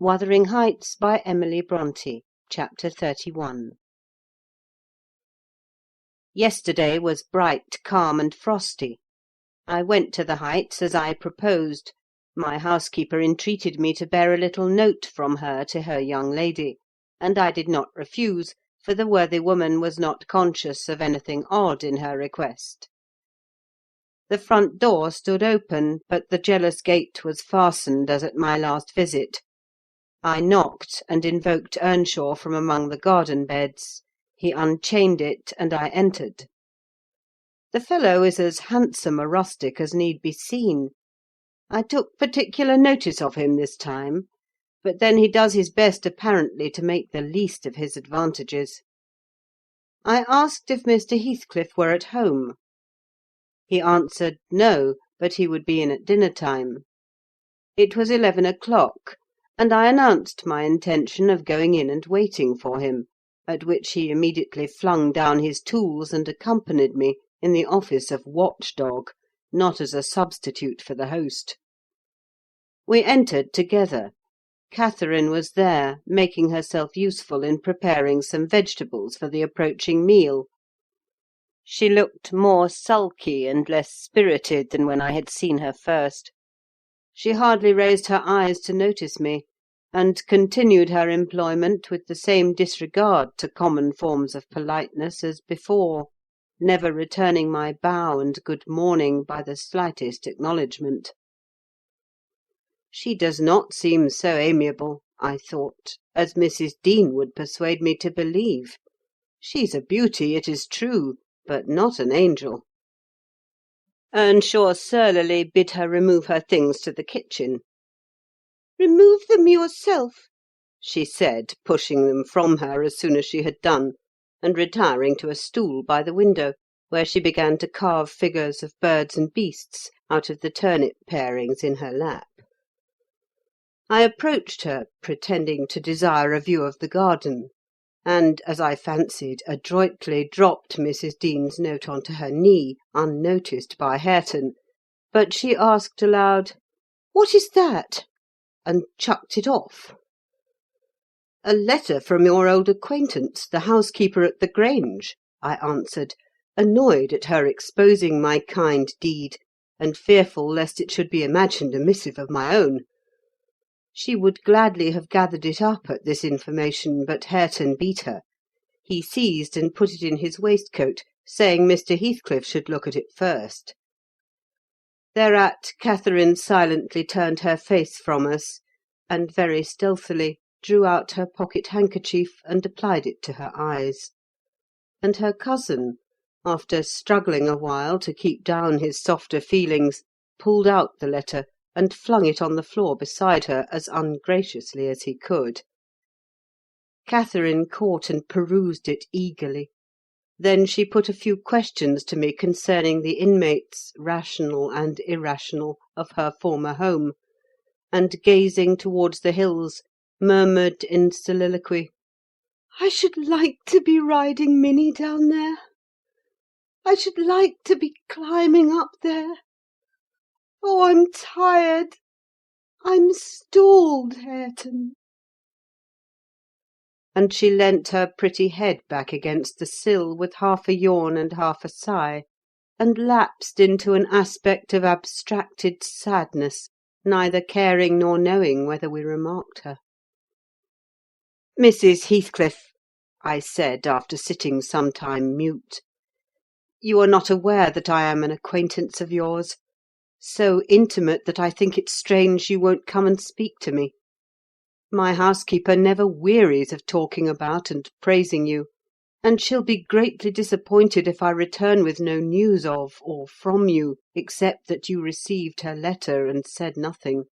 Wuthering Heights, by Emily Brontë. Chapter 31. Yesterday was bright, calm, and frosty. I went to the Heights as I proposed. My housekeeper entreated me to bear a little note from her to her young lady, and I did not refuse, for the worthy woman was not conscious of anything odd in her request. The front door stood open, but the jealous gate was fastened as at my last visit. I knocked, and invoked Earnshaw from among the garden beds. He unchained it, and I entered. The fellow is as handsome a rustic as need be seen. I took particular notice of him this time, but then he does his best apparently to make the least of his advantages. I asked if Mr. Heathcliff were at home. He answered no, but he would be in at dinner-time. It was 11 o'clock, and I announced my intention of going in and waiting for him, at which he immediately flung down his tools and accompanied me in the office of watch-dog, not as a substitute for the host. We entered together. Catherine was there, making herself useful in preparing some vegetables for the approaching meal. She looked more sulky and less spirited than when I had seen her first. She hardly raised her eyes to notice me, and continued her employment with the same disregard to common forms of politeness as before, never returning my bow and good morning by the slightest acknowledgment. She does not seem so amiable, I thought, as Mrs. Dean would persuade me to believe. She's a beauty, it is true, but not an angel. Earnshaw surlily bid her remove her things to the kitchen. "Remove them yourself," she said, pushing them from her as soon as she had done, and retiring to a stool by the window, where she began to carve figures of birds and beasts out of the turnip parings in her lap. I approached her, pretending to desire a view of the garden, and, as I fancied, adroitly dropped Mrs. Dean's note on to her knee, unnoticed by Hareton; but she asked aloud, "What is that?" and chucked it off. "A letter from your old acquaintance, the housekeeper at the Grange," I answered, annoyed at her exposing my kind deed, and fearful lest it should be imagined a missive of my own. She would gladly have gathered it up at this information, but Hareton beat her. He seized and put it in his waistcoat, saying Mr. Heathcliff should look at it first. Thereat Catherine silently turned her face from us, and very stealthily drew out her pocket-handkerchief and applied it to her eyes; and her cousin, after struggling a while to keep down his softer feelings, pulled out the letter, and flung it on the floor beside her as ungraciously as he could. Catherine caught and perused it eagerly. Then she put a few questions to me concerning the inmates, rational and irrational, of her former home, and, gazing towards the hills, murmured in soliloquy, "I should like to be riding Minnie down there. I should like to be climbing up there. Oh, I'm tired. I'm stalled, Hareton." And she leant her pretty head back against the sill, with half a yawn and half a sigh, and lapsed into an aspect of abstracted sadness, neither caring nor knowing whether we remarked her. "Mrs. Heathcliff," I said, after sitting some time mute, "you are not aware that I am an acquaintance of yours? So intimate that I think it strange you won't come and speak to me. My housekeeper never wearies of talking about and praising you, and she'll be greatly disappointed if I return with no news of or from you, except that you received her letter and said nothing."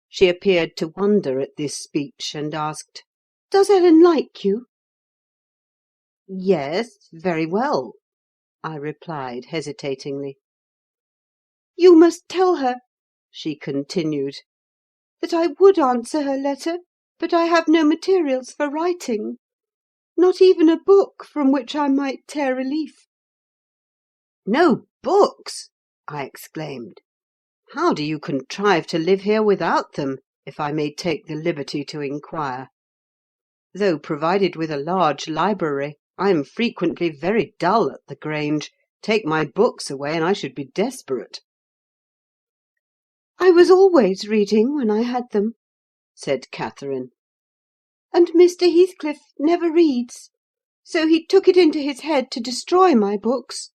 She appeared to wonder at this speech, and asked, "Does Ellen like you?" "Yes, very well," I replied, hesitatingly. "You must tell her," she continued, "that I would answer her letter, but I have no materials for writing. Not even a book from which I might tear a leaf." "No books!" I exclaimed. "How do you contrive to live here without them? if I may take the liberty to inquire. Though provided with a large library, I am frequently very dull at the Grange. Take my books away, and I should be desperate." "I was always reading when I had them," said Catherine. "And Mr. Heathcliff never reads, so he took it into his head to destroy my books.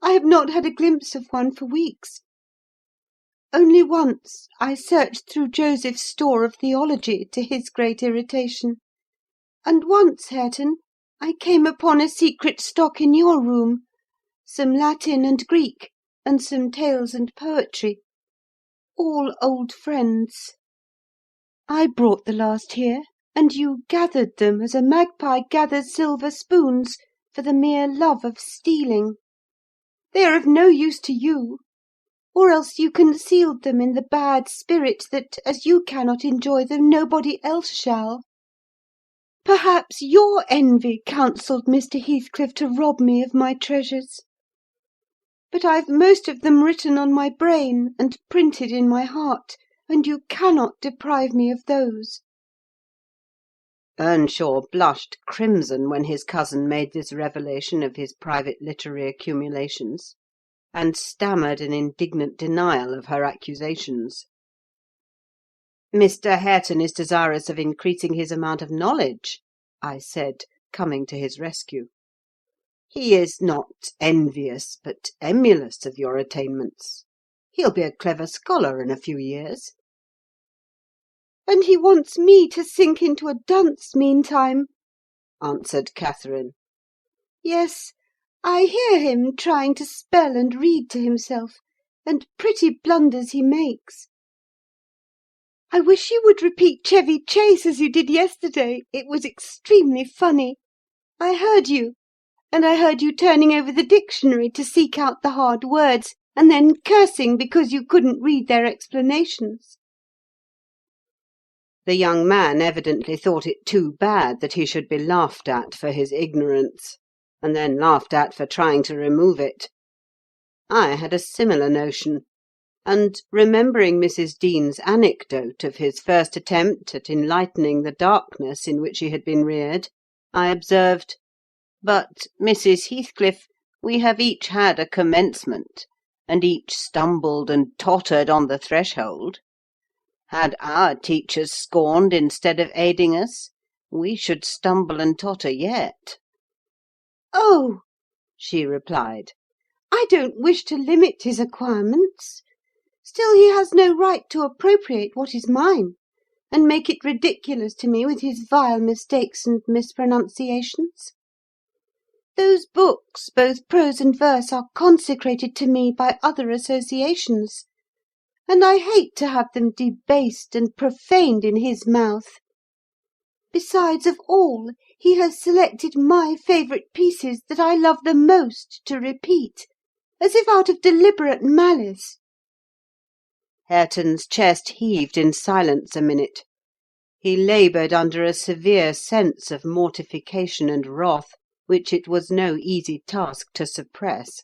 I have not had a glimpse of one for weeks. Only once I searched through Joseph's store of theology, to his great irritation; and once, Hareton, I came upon a secret stock in your room, some Latin and Greek, and some tales and poetry: all old friends. I brought the last here, and you gathered them as a magpie gathers silver spoons, for the mere love of stealing. They are of no use to you, or else you concealed them in the bad spirit that, as you cannot enjoy them, nobody else shall. Perhaps your envy counselled Mr. Heathcliff to rob me of my treasures. But I've most of them written on my brain and printed in my heart, and you cannot deprive me of those." Earnshaw blushed crimson when his cousin made this revelation of his private literary accumulations, and stammered an indignant denial of her accusations. "Mr. Hareton is desirous of increasing his amount of knowledge," I said, coming to his rescue. "He is not envious, but emulous of your attainments. He'll be a clever scholar in a few years." "And he wants me to sink into a dunce meantime," answered Catherine. "Yes, I hear him trying to spell and read to himself, and pretty blunders he makes. I wish you would repeat Chevy Chase as you did yesterday: it was extremely funny. I heard you, and I heard you turning over the dictionary to seek out the hard words, and then cursing because you couldn't read their explanations." The young man evidently thought it too bad that he should be laughed at for his ignorance, and then laughed at for trying to remove it. I had a similar notion, and, remembering Mrs. Dean's anecdote of his first attempt at enlightening the darkness in which he had been reared, I observed, "But, Mrs. Heathcliff, we have each had a commencement, and each stumbled and tottered on the threshold. Had our teachers scorned instead of aiding us, we should stumble and totter yet." "Oh," she replied, "I don't wish to limit his acquirements. Still he has no right to appropriate what is mine, and make it ridiculous to me with his vile mistakes and mispronunciations. Those books, both prose and verse, are consecrated to me by other associations, and I hate to have them debased and profaned in his mouth. Besides, of all, he has selected my favourite pieces that I love the most to repeat, as if out of deliberate malice." Hareton's chest heaved in silence a minute. He laboured under a severe sense of mortification and wrath, which it was no easy task to suppress.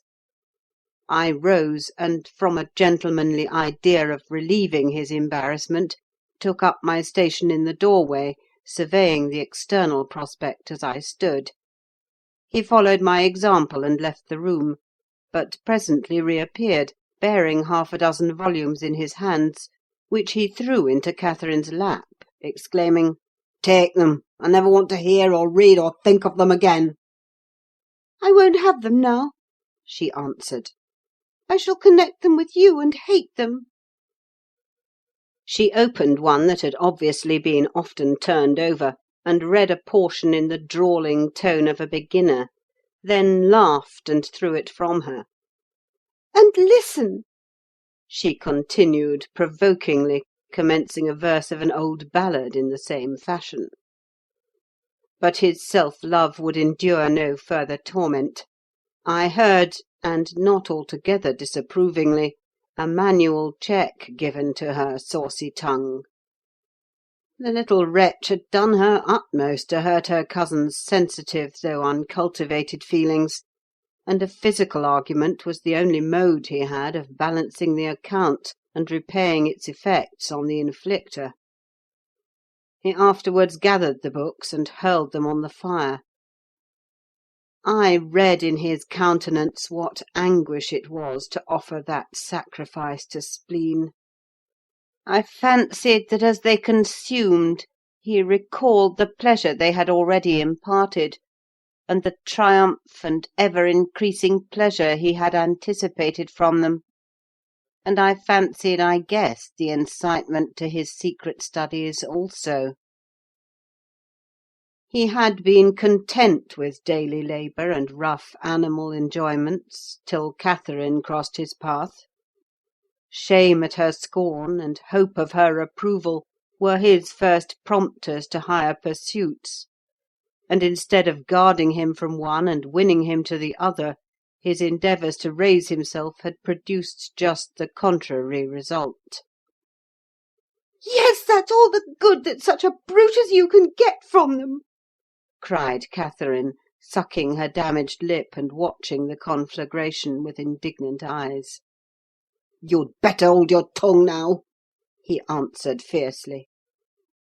I rose, and, from a gentlemanly idea of relieving his embarrassment, took up my station in the doorway, surveying the external prospect as I stood. He followed my example and left the room, but presently reappeared, bearing half a dozen volumes in his hands, which he threw into Catherine's lap, exclaiming, "Take them! I never want to hear or read or think of them again." "I won't have them now," she answered. "I shall connect them with you, and hate them." She opened one that had obviously been often turned over, and read a portion in the drawling tone of a beginner, then laughed and threw it from her. "And listen," she continued provokingly, commencing a verse of an old ballad in the same fashion. But his self-love would endure no further torment. I heard, and not altogether disapprovingly, a manual check given to her saucy tongue. The little wretch had done her utmost to hurt her cousin's sensitive though uncultivated feelings, and a physical argument was the only mode he had of balancing the account, and repaying its effects on the inflictor. He afterwards gathered the books and hurled them on the fire. I read in his countenance what anguish it was to offer that sacrifice to spleen. I fancied that as they consumed, he recalled the pleasure they had already imparted, and the triumph and ever-increasing pleasure he had anticipated from them; and I fancied I guessed the incitement to his secret studies also. He had been content with daily labour and rough animal enjoyments till Catherine crossed his path. Shame at her scorn, and hope of her approval, were his first prompters to higher pursuits; and instead of guarding him from one and winning him to the other, his endeavours to raise himself had produced just the contrary result. Yes, that's all the good that such a brute as you can get from them!" cried Catherine, sucking her damaged lip and watching the conflagration with indignant eyes. "You'd better hold your tongue now," he answered fiercely;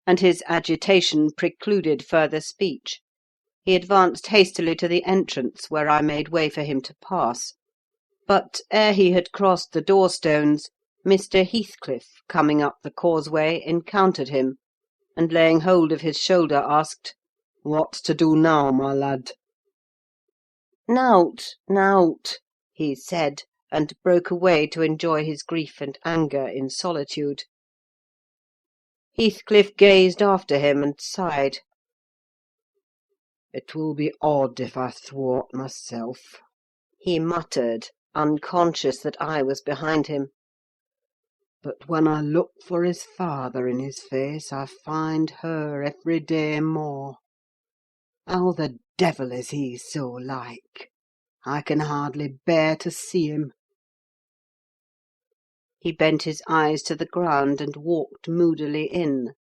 and his agitation precluded further speech. He advanced hastily to the entrance, where I made way for him to pass; but, ere he had crossed the door–stones, Mr. Heathcliff, coming up the causeway, encountered him, and laying hold of his shoulder, asked, "What's to do now, my lad?" "Naught, naught," he said, and broke away to enjoy his grief and anger in solitude. Heathcliff gazed after him and sighed. "It will be odd if I thwart myself," he muttered, unconscious that I was behind him. "But when I look for his father in his face, I find her every day more. How the devil is he so like? I can hardly bear to see him." He bent his eyes to the ground, and walked moodily in.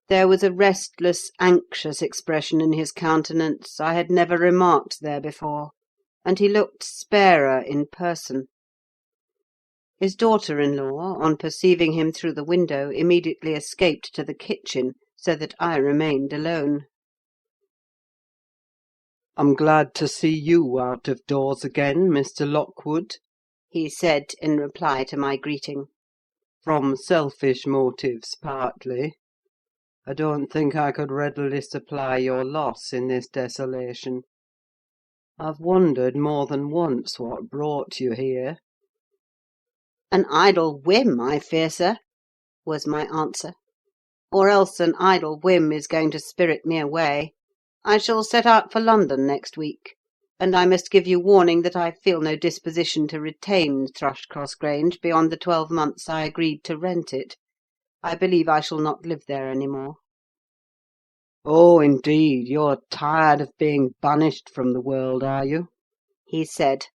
There was a restless, anxious expression in his countenance I had never remarked there before, and he looked sparer in person. His daughter–in–law, on perceiving him through the window, immediately escaped to the kitchen, so that I remained alone. "I'm glad to see you out of doors again, Mr. Lockwood," he said, in reply to my greeting. "from selfish motives, partly. I don't think I could readily supply your loss in this desolation. I've wondered more than once what brought you here." "An idle whim, I fear, sir," was my answer; "or else an idle whim is going to spirit me away. I shall set out for London next week; and I must give you warning that I feel no disposition to retain Thrushcross Grange beyond the 12 months I agreed to rent it. I believe I shall not live there any more." "Oh, indeed, you're tired of being banished from the world, are you?" he said.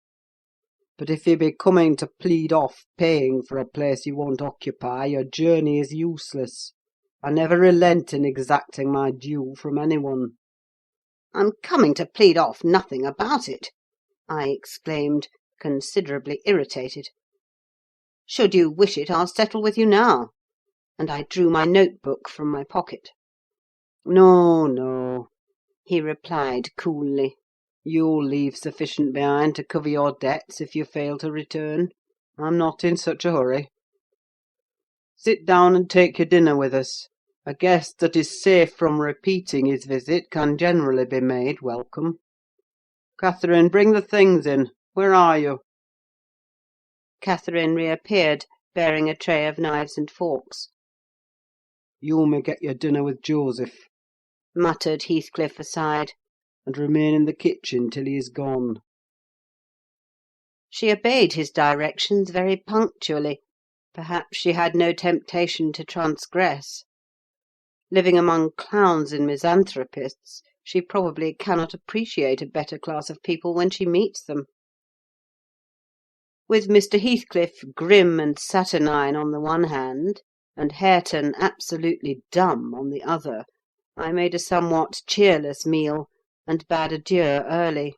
"But if you be coming to plead off paying for a place you won't occupy, your journey is useless. I never relent in exacting my due from any one." "I'm coming to plead off nothing about it," I exclaimed, considerably irritated. "Should you wish it, I'll settle with you now," and I drew my note–book from my pocket. "No, no," he replied coolly. "You'll leave sufficient behind to cover your debts if you fail to return. I'm not in such a hurry. Sit down and take your dinner with us. A guest that is safe from repeating his visit can generally be made welcome. Catherine, bring the things in. Where are you?" Catherine reappeared, bearing a tray of knives and forks. "You may get your dinner with Joseph," muttered Heathcliff aside, "and remain in the kitchen till he is gone." She obeyed his directions very punctually. Perhaps she had no temptation to transgress. Living among clowns and misanthropists, she probably cannot appreciate a better class of people when she meets them. With Mr. Heathcliff grim and saturnine on the one hand, and Hareton absolutely dumb on the other, I made a somewhat cheerless meal, and bade adieu early.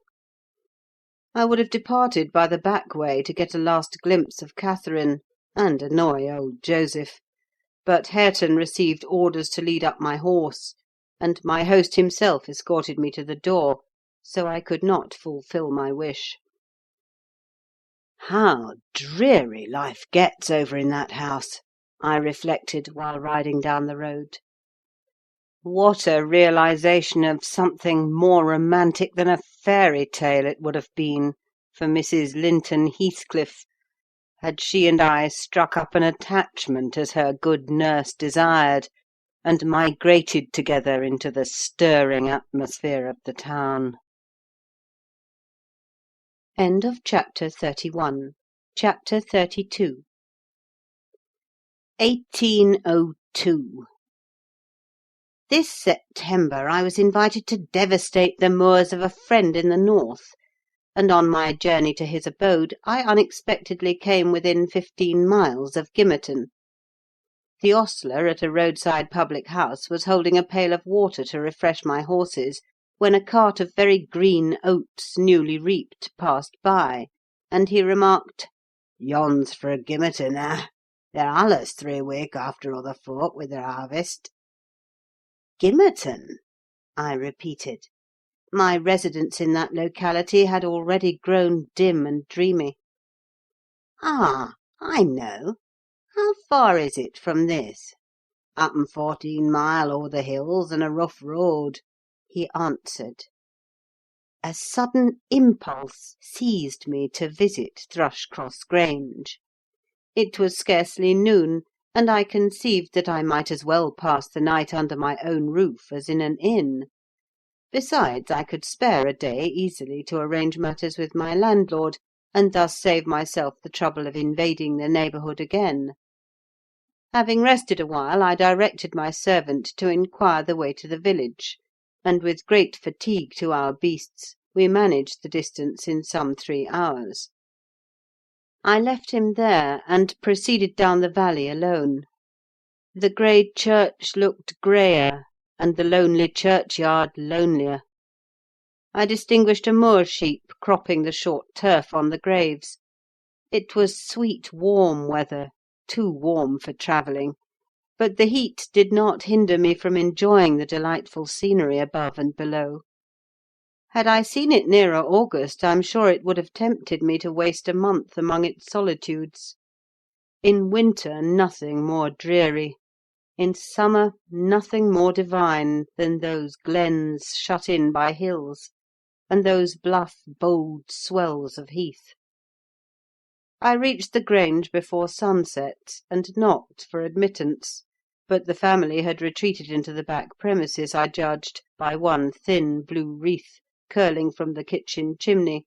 I would have departed by the back way to get a last glimpse of Catherine, and annoy old Joseph; but Hareton received orders to lead up my horse, and my host himself escorted me to the door, so I could not fulfil my wish. How dreary life gets over in that house, I reflected while riding down the road. What a realisation of something more romantic than a fairy tale it would have been for Mrs. Linton Heathcliff, had she and I struck up an attachment as her good nurse desired, and migrated together into the stirring atmosphere of the town. End of chapter 31. Chapter 32. 1802. This September I was invited to devastate the moors of a friend in the north, and on my journey to his abode I unexpectedly came within 15 miles of Gimmerton. The ostler at a roadside public house was holding a pail of water to refresh my horses, when a cart of very green oats, newly reaped, passed by, and he remarked, "Yon's fra Gimmerton, eh? They're allus 3 week after other folk with their harvest." "Gimmerton?" I repeated. My residence in that locality had already grown dim and dreamy. "Ah, I know. How far is it from this?" "Happen 14 mile o'er the hills and a rough road," he answered. A sudden impulse seized me to visit Thrushcross Grange. It was scarcely noon, and I conceived that I might as well pass the night under my own roof as in an inn. Besides, I could spare a day easily to arrange matters with my landlord, and thus save myself the trouble of invading the neighbourhood again. Having rested a while, I directed my servant to inquire the way to the village, and with great fatigue to our beasts, we managed the distance in some 3 hours. I left him there, and proceeded down the valley alone. The grey church looked greyer, and the lonely churchyard lonelier. I distinguished a moor sheep cropping the short turf on the graves. It was sweet warm weather, too warm for travelling, but the heat did not hinder me from enjoying the delightful scenery above and below. Had I seen it nearer August, I'm sure it would have tempted me to waste a month among its solitudes. In winter, nothing more dreary; in summer, nothing more divine than those glens shut in by hills, and those bluff, bold swells of heath. I reached the Grange before sunset, and knocked for admittance, but the family had retreated into the back premises, I judged, by one thin blue wreath curling from the kitchen chimney,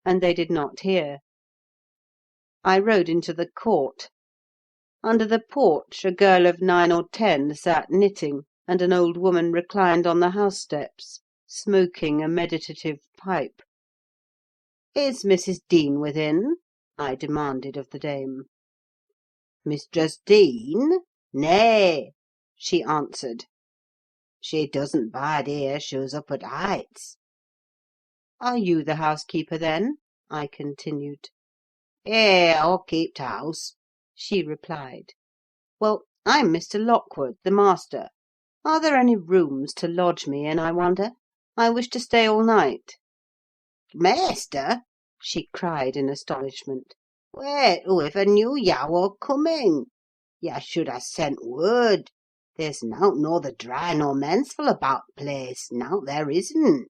and they did not hear. I rode into the court. Under the porch a girl of 9 or 10 sat knitting, and an old woman reclined on the house steps, smoking a meditative pipe. "Is Mrs. Dean within?" I demanded of the dame. "Mistress Dean? Nay," she answered. "She doesn't bide here, she's up at Heights." "Are you the housekeeper, then?" I continued. "Eh, I'll keep t' house," she replied. "Well, I'm Mr. Lockwood, the master. Are there any rooms to lodge me in, I wonder? I wish to stay all night." "Maister!" she cried in astonishment. "Wait, whoiver knew yah wur coming? Yah should ha' sent word. There's nowt norther dry nor mensful about t' place, nowt there isn't."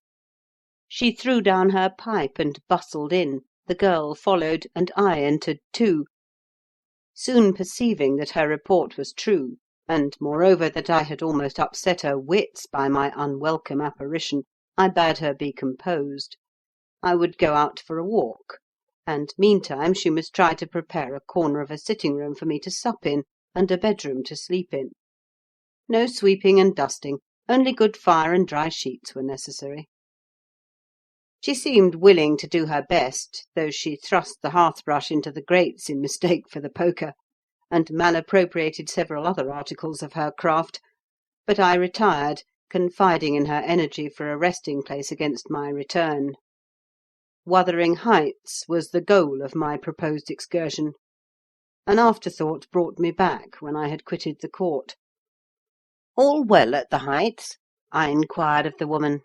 She threw down her pipe and bustled in, the girl followed, and I entered too. Soon perceiving that her report was true, and, moreover, that I had almost upset her wits by my unwelcome apparition, I bade her be composed. I would go out for a walk, and meantime she must try to prepare a corner of a sitting-room for me to sup in, and a bedroom to sleep in. No sweeping and dusting, only good fire and dry sheets were necessary. She seemed willing to do her best, though she thrust the hearth-brush into the grates in mistake for the poker, and malappropriated several other articles of her craft; but I retired, confiding in her energy for a resting-place against my return. Wuthering Heights was the goal of my proposed excursion. An afterthought brought me back when I had quitted the court. "All well at the Heights?" I inquired of the woman.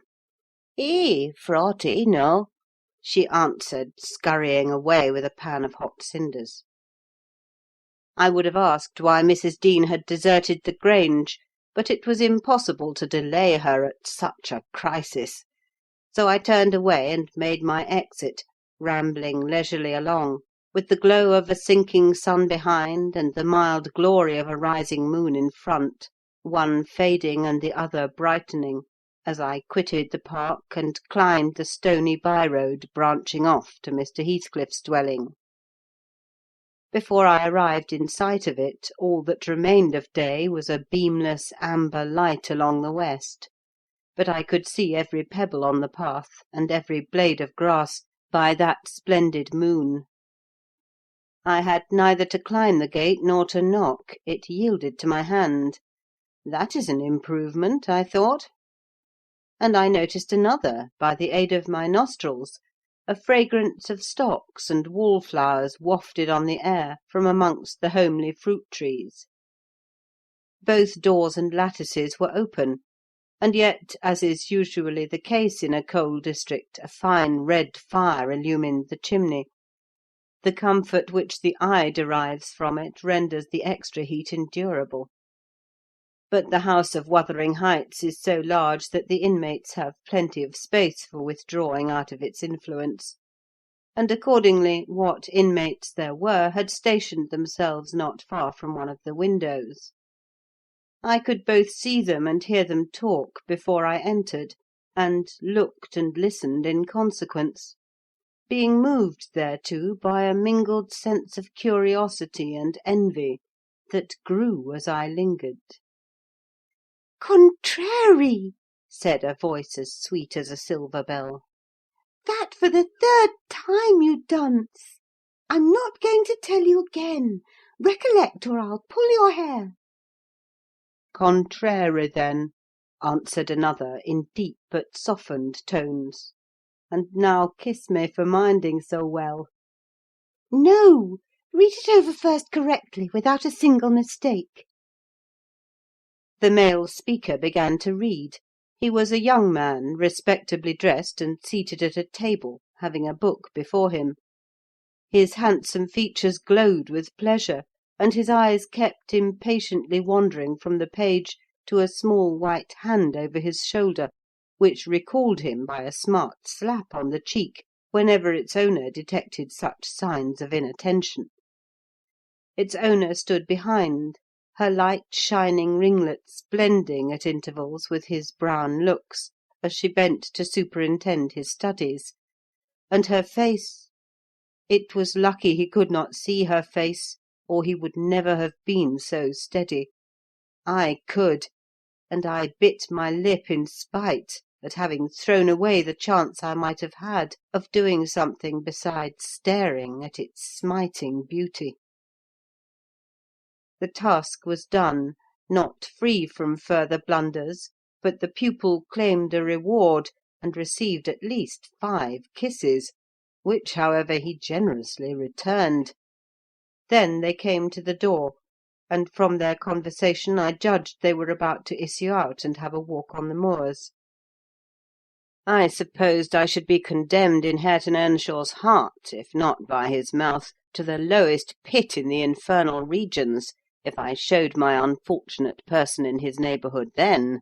For aught he know," she answered, scurrying away with a pan of hot cinders. I would have asked why Mrs. Dean had deserted the Grange, but it was impossible to delay her at such a crisis; so I turned away and made my exit, rambling leisurely along, with the glow of a sinking sun behind, and the mild glory of a rising moon in front, one fading and the other brightening, as I quitted the park and climbed the stony by-road branching off to Mr. Heathcliff's dwelling. Before I arrived in sight of it, all that remained of day was a beamless amber light along the west; but I could see every pebble on the path, and every blade of grass, by that splendid moon. I had neither to climb the gate nor to knock; it yielded to my hand. That is an improvement, I thought. And I noticed another, by the aid of my nostrils: a fragrance of stocks and wallflowers wafted on the air from amongst the homely fruit–trees. Both doors and lattices were open, and yet, as is usually the case in a coal district, a fine red fire illumined the chimney. The comfort which the eye derives from it renders the extra heat endurable. But the house of Wuthering Heights is so large that the inmates have plenty of space for withdrawing out of its influence; and accordingly what inmates there were had stationed themselves not far from one of the windows. I could both see them and hear them talk before I entered, and looked and listened in consequence, being moved thereto by a mingled sense of curiosity and envy that grew as I lingered. "Contrary!" said a voice as sweet as a silver bell. "That for the third time, you dunce! I'm not going to tell you again. Recollect, or I'll pull your hair." "Contrary, then," answered another, in deep but softened tones. "And now kiss me for minding so well." "No! Read it over first correctly, without a single mistake." The male speaker began to read. He was a young man, respectably dressed, and seated at a table, having a book before him. His handsome features glowed with pleasure, and his eyes kept impatiently wandering from the page to a small white hand over his shoulder, which recalled him by a smart slap on the cheek whenever its owner detected such signs of inattention. Its owner stood behind, her light shining ringlets blending at intervals with his brown looks, as she bent to superintend his studies; and her face—it was lucky he could not see her face, or he would never have been so steady. I could, and I bit my lip in spite at having thrown away the chance I might have had of doing something besides staring at its smiting beauty. The task was done, not free from further blunders, but the pupil claimed a reward, and received at least 5 kisses, which, however, he generously returned. Then they came to the door, and from their conversation I judged they were about to issue out and have a walk on the moors. I supposed I should be condemned in Hareton Earnshaw's heart, if not by his mouth, to the lowest pit in the infernal regions, if I showed my unfortunate person in his neighbourhood then;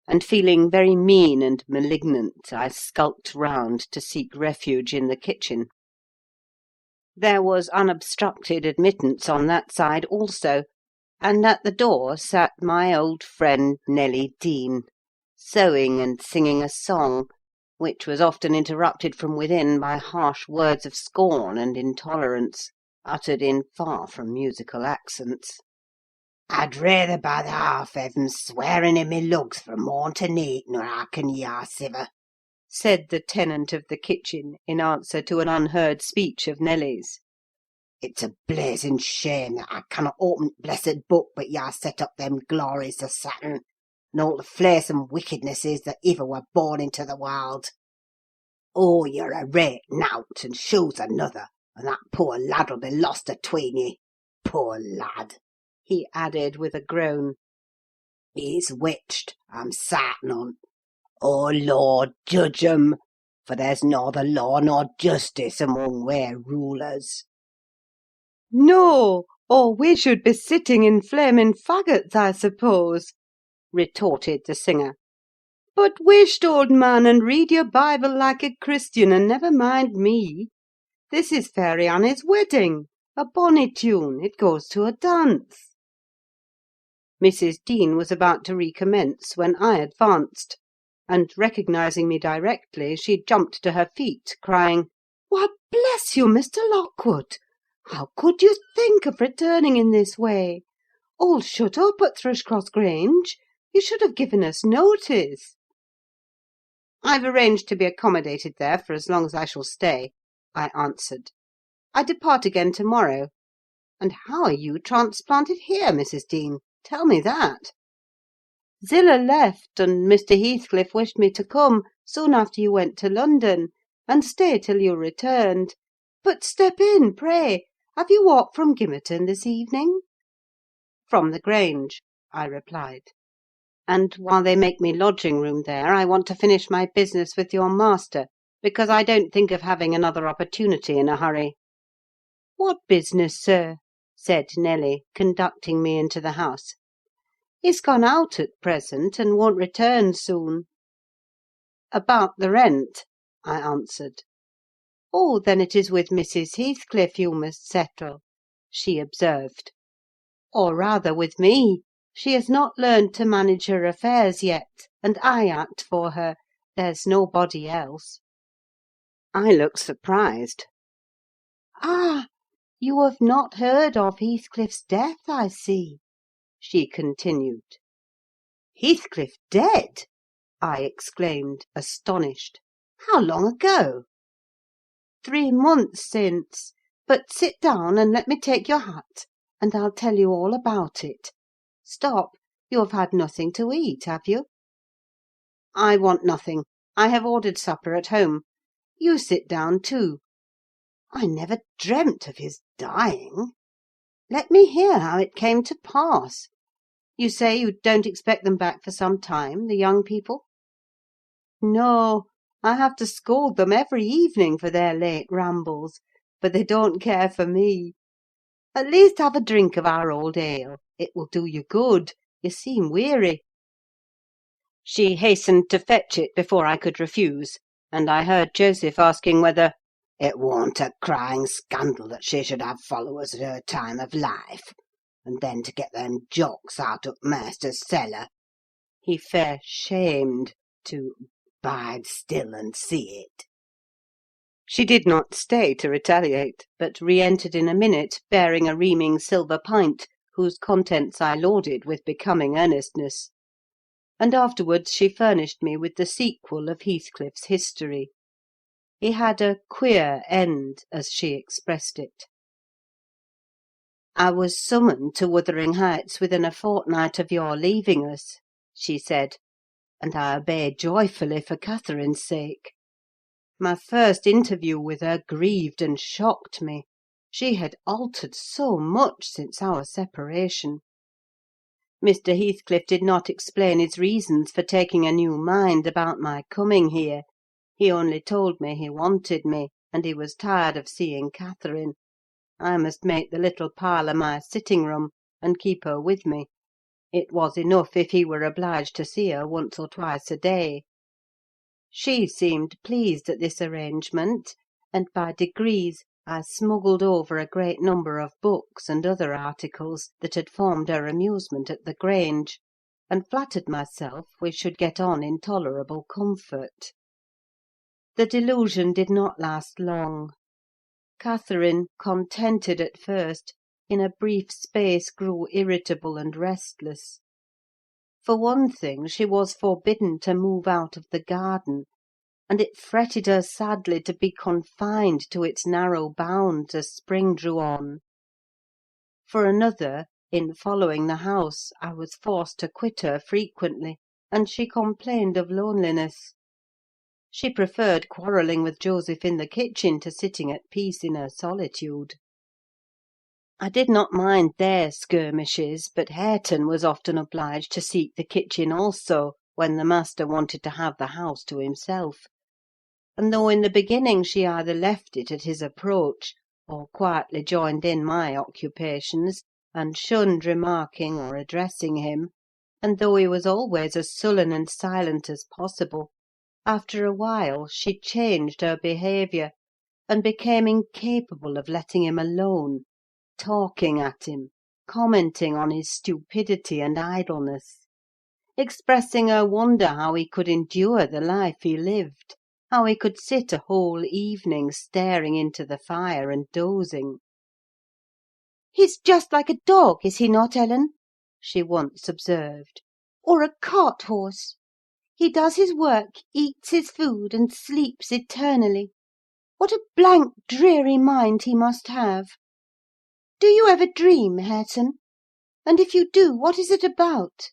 and feeling very mean and malignant, I skulked round to seek refuge in the kitchen. There was unobstructed admittance on that side also, and at the door sat my old friend Nelly Dean, sewing and singing a song, which was often interrupted from within by harsh words of scorn and intolerance, uttered in far from musical accents. "I'd rayther by the half heaven swearing in me lugs fra morn to neet nor hearken ye our siver," said the tenant of the kitchen, in answer to an unheard speech of Nelly's. "It's a blazing shame that I cannot open t' blessed book but ye set up them glories o' Saturn, and all the flaysome wickednesses that iver were born into the warld. Oh, you're a rate nowt, and shoe's another, and that poor lad'll be lost atween ye. Poor lad!" he added, with a groan. "He's witched, I'm sartin on't. Oh, Lord, judge 'em! For there's neither law nor justice among we rulers." No, or we should be sitting in flaming faggots, I suppose, retorted the singer. But wisht, old man, and read your Bible like a Christian, and never mind me. This is Fairy Annie's wedding. A bonny tune, it goes to a dance. Mrs. Dean was about to recommence when I advanced, and recognising me directly, she jumped to her feet, crying, "Why, bless you, Mr. Lockwood! How could you think of returning in this way? All shut up at Thrushcross Grange. You should have given us notice." "I've arranged to be accommodated there for as long as I shall stay," I answered. "I depart again to-morrow. And how are you transplanted here, Mrs. Dean? Tell me that." "Zillah left, and Mr. Heathcliff wished me to come, soon after you went to London, and stay till you returned. But step in, pray. Have you walked from Gimmerton this evening?" "From the Grange," I replied. "And while they make me lodging–room there, I want to finish my business with your master, because I don't think of having another opportunity in a hurry." "What business, sir?" said Nelly, conducting me into the house. "He's gone out at present, and won't return soon." "About the rent," I answered. "Oh, then it is with Mrs. Heathcliff you must settle," she observed. "Or rather with me. She has not learned to manage her affairs yet, and I act for her: there's nobody else." I looked surprised. "Ah! you have not heard of Heathcliff's death, I see," she continued. "Heathcliff dead!" I exclaimed, astonished. "How long ago?" "3 months since. But sit down, and let me take your hat, and I'll tell you all about it. Stop! You have had nothing to eat, have you?" "I want nothing. I have ordered supper at home. You sit down too. I never dreamt of his dying. Let me hear how it came to pass. You say you don't expect them back for some time, the young people?" "No. I have to scold them every evening for their late rambles, but they don't care for me. At least have a drink of our old ale: it will do you good. You seem weary." She hastened to fetch it before I could refuse, and I heard Joseph asking whether "It warn't a crying scandal that she should have followers at her time of life, and then to get them jocks out of master's cellar. He fair shamed to bide still and see it." She did not stay to retaliate, but re–entered in a minute, bearing a reaming silver pint, whose contents I lauded with becoming earnestness; and afterwards she furnished me with the sequel of Heathcliff's history. He had a queer end, as she expressed it. "I was summoned to Wuthering Heights within a fortnight of your leaving us," she said, "and I obeyed joyfully for Catherine's sake. My first interview with her grieved and shocked me: she had altered so much since our separation. Mr. Heathcliff did not explain his reasons for taking a new mind about my coming here: he only told me he wanted me, and he was tired of seeing Catherine. I must make the little parlour my sitting–room, and keep her with me: it was enough if he were obliged to see her once or twice a day. She seemed pleased at this arrangement, and by degrees I smuggled over a great number of books and other articles that had formed her amusement at the Grange, and flattered myself we should get on in tolerable comfort. The delusion did not last long. Catherine, contented at first, in a brief space grew irritable and restless. For one thing, she was forbidden to move out of the garden, and it fretted her sadly to be confined to its narrow bounds as spring drew on. For another, in following the house, I was forced to quit her frequently, and she complained of loneliness. She preferred quarrelling with Joseph in the kitchen to sitting at peace in her solitude. I did not mind their skirmishes, but Hareton was often obliged to seek the kitchen also, when the master wanted to have the house to himself; and though in the beginning she either left it at his approach, or quietly joined in my occupations, and shunned remarking or addressing him, and though he was always as sullen and silent as possible, after a while she changed her behaviour, and became incapable of letting him alone, talking at him, commenting on his stupidity and idleness, expressing her wonder how he could endure the life he lived, how he could sit a whole evening staring into the fire and dozing. "He's just like a dog, is he not, Ellen?" she once observed, "or a cart horse? He does his work, eats his food, and sleeps eternally. What a blank, dreary mind he must have! Do you ever dream, Hareton? And if you do, what is it about?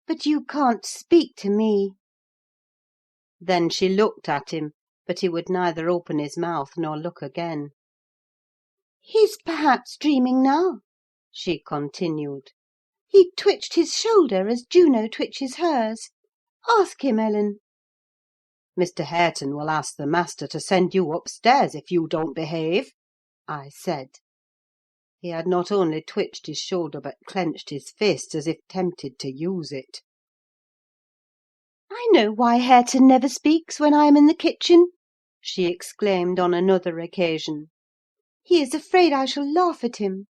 But you can't speak to me." Then she looked at him, but he would neither open his mouth nor look again. "He's perhaps dreaming now," she continued. "He twitched his shoulder as Juno twitches hers. Ask him, Ellen." "Mr. Hareton will ask the master to send you upstairs if you don't behave," I said. He had not only twitched his shoulder, but clenched his fist, as if tempted to use it. "I know why Hareton never speaks when I am in the kitchen," she exclaimed on another occasion. "He is afraid I shall laugh at him.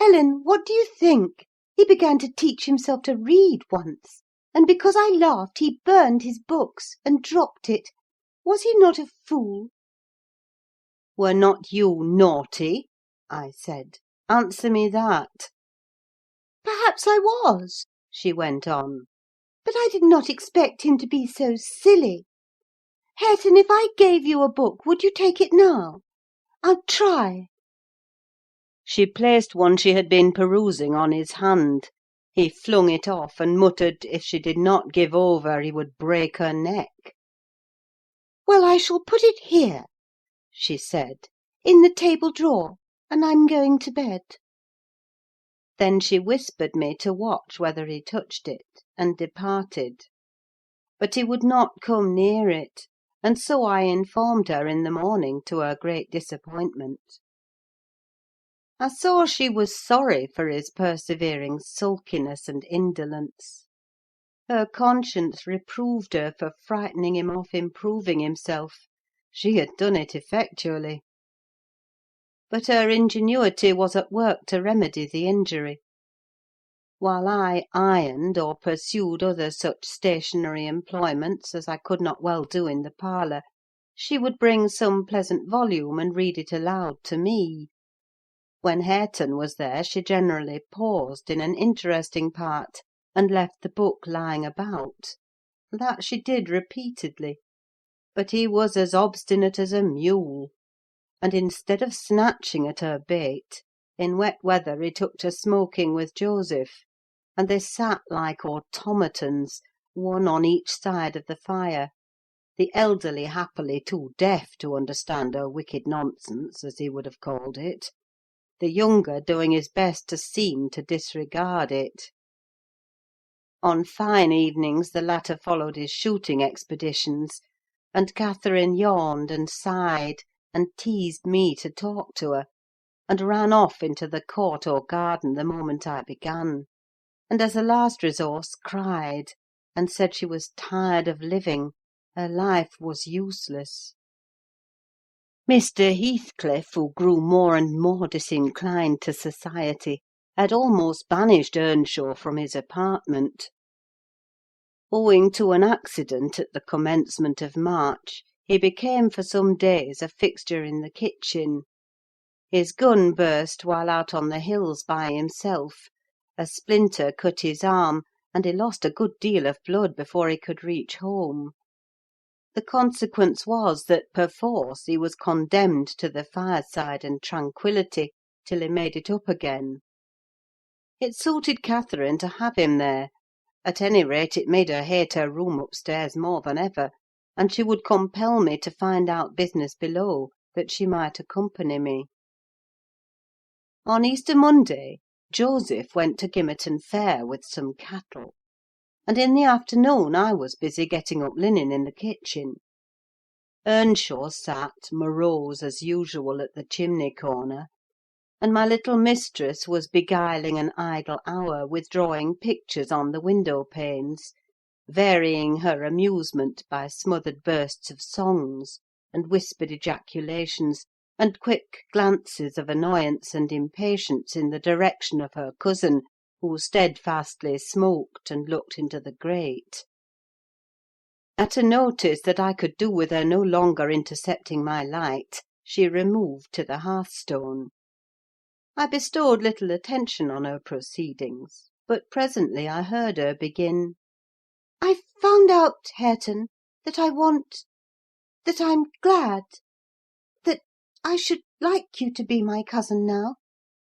Ellen, what do you think? He began to teach himself to read once, and because I laughed he burned his books, and dropped it. Was he not a fool?" "Were not you naughty?" I said. "Answer me that." "Perhaps I was," she went on, "but I did not expect him to be so silly. Hareton, if I gave you a book, would you take it now? I'll try." She placed one she had been perusing on his hand. He flung it off, and muttered if she did not give over he would break her neck. "Well, I shall put it here," she said, "in the table drawer, and I'm going to bed." Then she whispered me to watch whether he touched it, and departed. But he would not come near it, and so I informed her in the morning, to her great disappointment. I saw she was sorry for his persevering sulkiness and indolence. Her conscience reproved her for frightening him off improving himself: she had done it effectually. But her ingenuity was at work to remedy the injury. While I ironed, or pursued other such stationary employments as I could not well do in the parlour, she would bring some pleasant volume and read it aloud to me. When Hareton was there, she generally paused in an interesting part, and left the book lying about. That she did repeatedly; but he was as obstinate as a mule, and instead of snatching at her bait, in wet weather he took to smoking with Joseph, and they sat like automatons, one on each side of the fire, the elderly happily too deaf to understand her wicked nonsense, as he would have called it, the younger doing his best to seem to disregard it. On fine evenings the latter followed his shooting expeditions, and Catherine yawned and sighed, and teased me to talk to her, and ran off into the court or garden the moment I began, and as a last resource cried, and said she was tired of living: her life was useless. Mr. Heathcliff, who grew more and more disinclined to society, had almost banished Earnshaw from his apartment. Owing to an accident at the commencement of March, he became for some days a fixture in the kitchen. His gun burst while out on the hills by himself, a splinter cut his arm, and he lost a good deal of blood before he could reach home. The consequence was that, perforce, he was condemned to the fireside and tranquillity till he made it up again. It suited Catherine to have him there: at any rate, it made her hate her room upstairs more than ever, and she would compel me to find out business below, that she might accompany me. On Easter Monday, Joseph went to Gimmerton Fair with some cattle, and in the afternoon I was busy getting up linen in the kitchen. Earnshaw sat morose as usual at the chimney corner, and my little mistress was beguiling an idle hour with drawing pictures on the window panes, varying her amusement by smothered bursts of songs, and whispered ejaculations, and quick glances of annoyance and impatience in the direction of her cousin, who steadfastly smoked and looked into the grate. At a notice that I could do with her no longer intercepting my light, she removed to the hearthstone. I bestowed little attention on her proceedings, but presently I heard her begin— "I've found out, Hareton, that I'm glad, that I should like you to be my cousin now,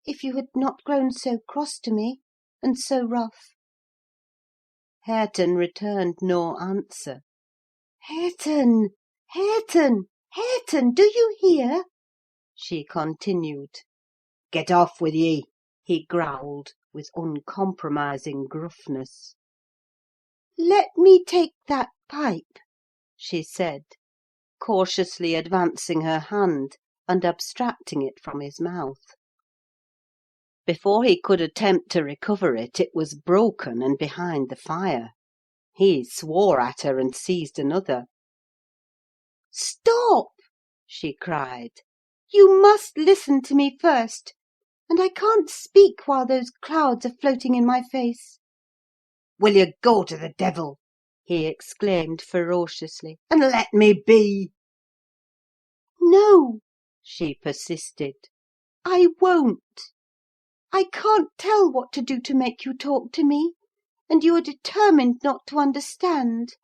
if you had not grown so cross to me, and so rough." Hareton returned no answer. "Hareton, Hareton, Hareton, do you hear?" she continued. Get off with ye!" He growled with uncompromising gruffness. "Let me take that pipe," she said, cautiously advancing her hand and abstracting it from his mouth. Before he could attempt to recover it, it was broken and behind the fire. He swore at her and seized another. "Stop!" she cried. "You must listen to me first, and I can't speak while those clouds are floating in my face." "Will you go to the devil," he exclaimed ferociously, "and let me be?" "No," she persisted, "I won't. I can't tell what to do to make you talk to me, and you are determined not to understand.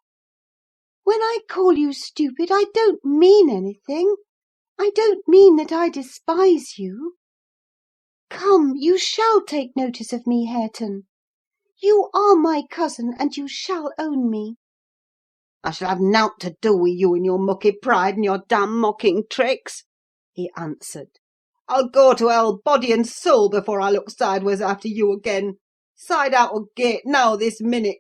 When I call you stupid, I don't mean anything. I don't mean that I despise you. Come, you shall take notice of me, Hareton. You are my cousin, and you shall own me." "I shall have nowt to do with you and your mucky pride and your damn mocking tricks," he answered. "I'll go to hell, body and soul, before I look sideways after you again. Side out o' gate now, this minute!"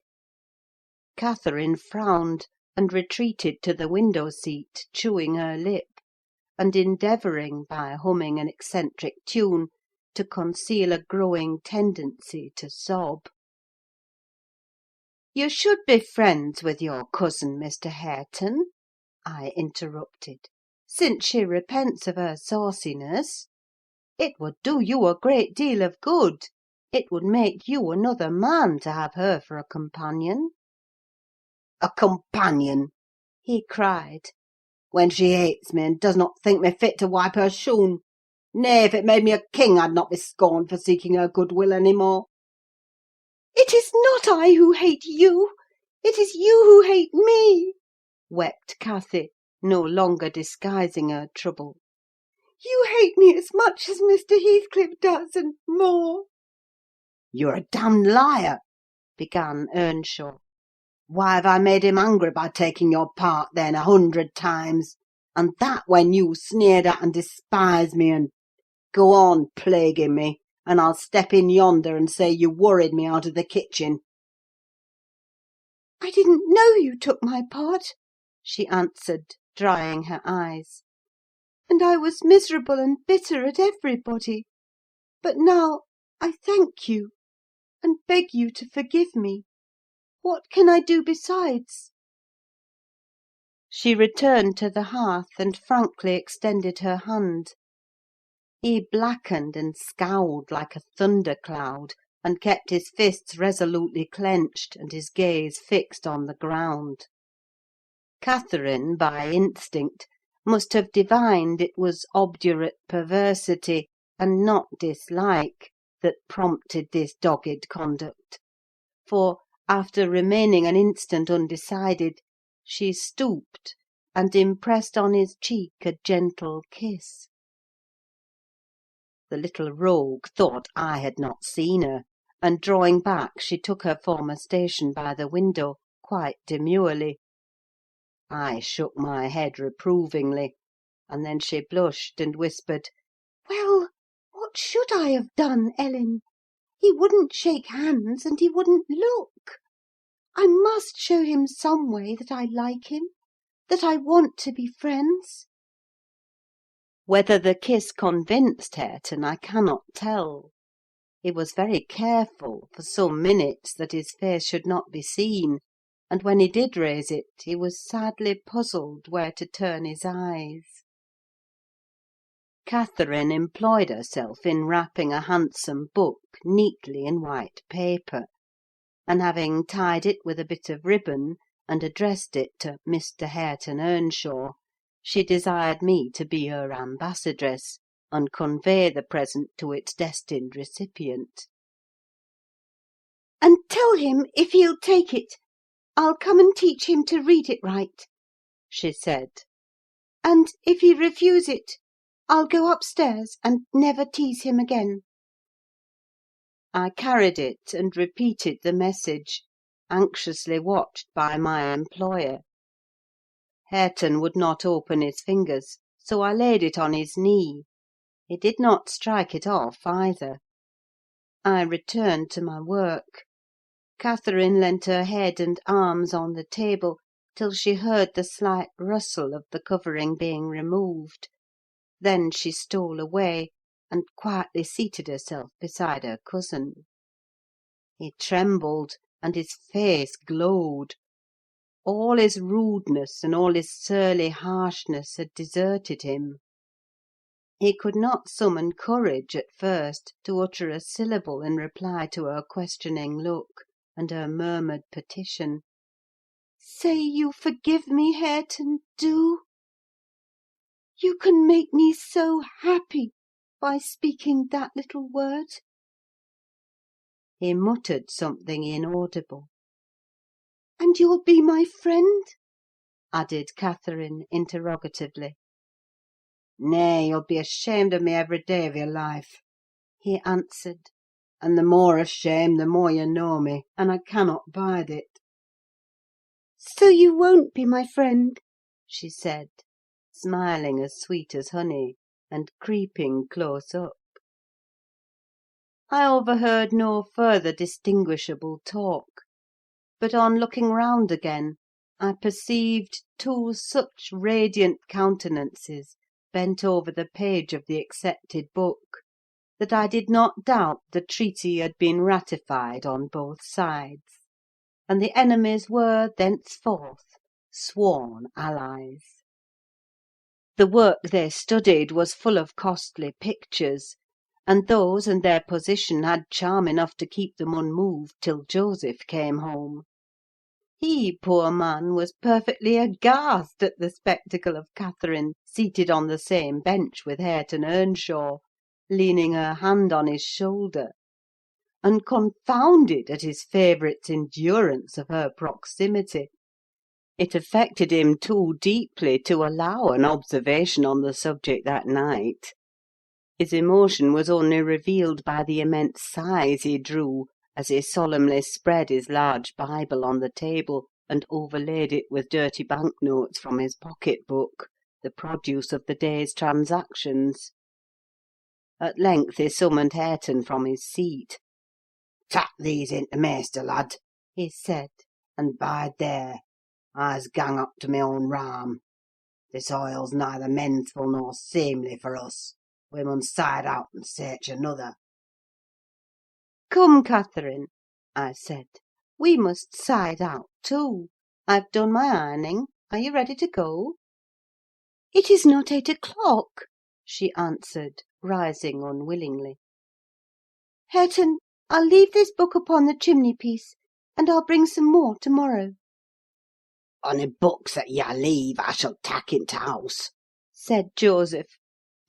Catherine frowned, and retreated to the window-seat, chewing her lip, and endeavouring, by humming an eccentric tune, to conceal a growing tendency to sob. "You should be friends with your cousin, Mr. Hareton," I interrupted, "since she repents of her sauciness. It would do you a great deal of good: it would make you another man to have her for a companion." "A companion!" he cried. "When she hates me, and does not think me fit to wipe her shoon! Nay, if it made me a king, I'd not be scorned for seeking her goodwill any more." "It is not I who hate you: it is you who hate me," wept Cathy, no longer disguising her trouble. "You hate me as much as Mr. Heathcliff does, and more." "You're a damned liar!" began Earnshaw. "Why have I made him angry by taking your part, then, 100 times? And that when you sneered at and despised me, and— Go on plaguing me, and I'll step in yonder and say you worried me out of the kitchen." "I didn't know you took my part," she answered, drying her eyes; "and I was miserable and bitter at everybody. But now I thank you, and beg you to forgive me. What can I do besides?" She returned to the hearth, and frankly extended her hand. He blackened and scowled like a thunder–cloud, and kept his fists resolutely clenched, and his gaze fixed on the ground. Catherine, by instinct, must have divined it was obdurate perversity, and not dislike, that prompted this dogged conduct; for, after remaining an instant undecided, she stooped, and impressed on his cheek a gentle kiss. The little rogue thought I had not seen her, and drawing back, she took her former station by the window, quite demurely. I shook my head reprovingly, and then she blushed and whispered, "Well, what What should I have done, Ellen? He wouldn't shake hands, and he wouldn't look. I must show him some way that I like him, that I want to be friends. Whether the kiss convinced Hareton, I cannot tell. He was very careful, for some minutes, that his face should not be seen, and when he did raise it, he was sadly puzzled where to turn his eyes. Catherine employed herself in wrapping a handsome book neatly in white paper, and having tied it with a bit of ribbon, and addressed it to Mr. Hareton Earnshaw, she desired me to be her ambassadress, and convey the present to its destined recipient. And tell him, if he'll take it, I'll come and teach him to read it right, she said. and if he refuse it, I'll go upstairs and never tease him again. I carried it and repeated the message, anxiously watched by my employer. Hareton would not open his fingers, so I laid it on his knee. He did not strike it off either. I returned to my work. Catherine leant her head and arms on the table till she heard the slight rustle of the covering being removed. Then she stole away, and quietly seated herself beside her cousin. He trembled, and his face glowed. All his rudeness and all his surly harshness had deserted him. He could not summon courage, at first, to utter a syllable in reply to her questioning look, and her murmured petition. Say you forgive me, Hareton, do! You can make me so happy by speaking that little word. He muttered something inaudible. And you'll be my friend? Added Catherine, interrogatively. Nay, you'll be ashamed of me every day of your life, he answered. And the more ashamed, the more you know me, and I cannot bide it. So you won't be my friend? She said, smiling as sweet as honey, and creeping close up. I overheard no further distinguishable talk, but on looking round again, I perceived two such radiant countenances bent over the page of the accepted book, that I did not doubt the treaty had been ratified on both sides, and the enemies were thenceforth sworn allies. The work they studied was full of costly pictures, and those and their position had charm enough to keep them unmoved till Joseph came home. He, poor man, was perfectly aghast at the spectacle of Catherine seated on the same bench with Hareton Earnshaw, leaning her hand on his shoulder, and confounded at his favourite's endurance of her proximity. It affected him too deeply to allow an observation on the subject that night. His emotion was only revealed by the immense sighs he drew as he solemnly spread his large Bible on the table, and overlaid it with dirty bank-notes from his pocket-book, the produce of the day's transactions. At length he summoned Hareton from his seat. "Tak these into maister, lad," he said, "and bide there. I's gang up to my own rahm. This oil's neither mensful nor seemly for us. We mun side out and search another." "Come, Catherine," I said, "we must side out too. I've done my ironing. Are you ready to go?" It is not 8 o'clock, she answered, rising unwillingly. Hareton, I'll leave this book upon the chimney-piece, and I'll bring some more to-morrow. "Ony books that you leave, I shall tak into house," said Joseph.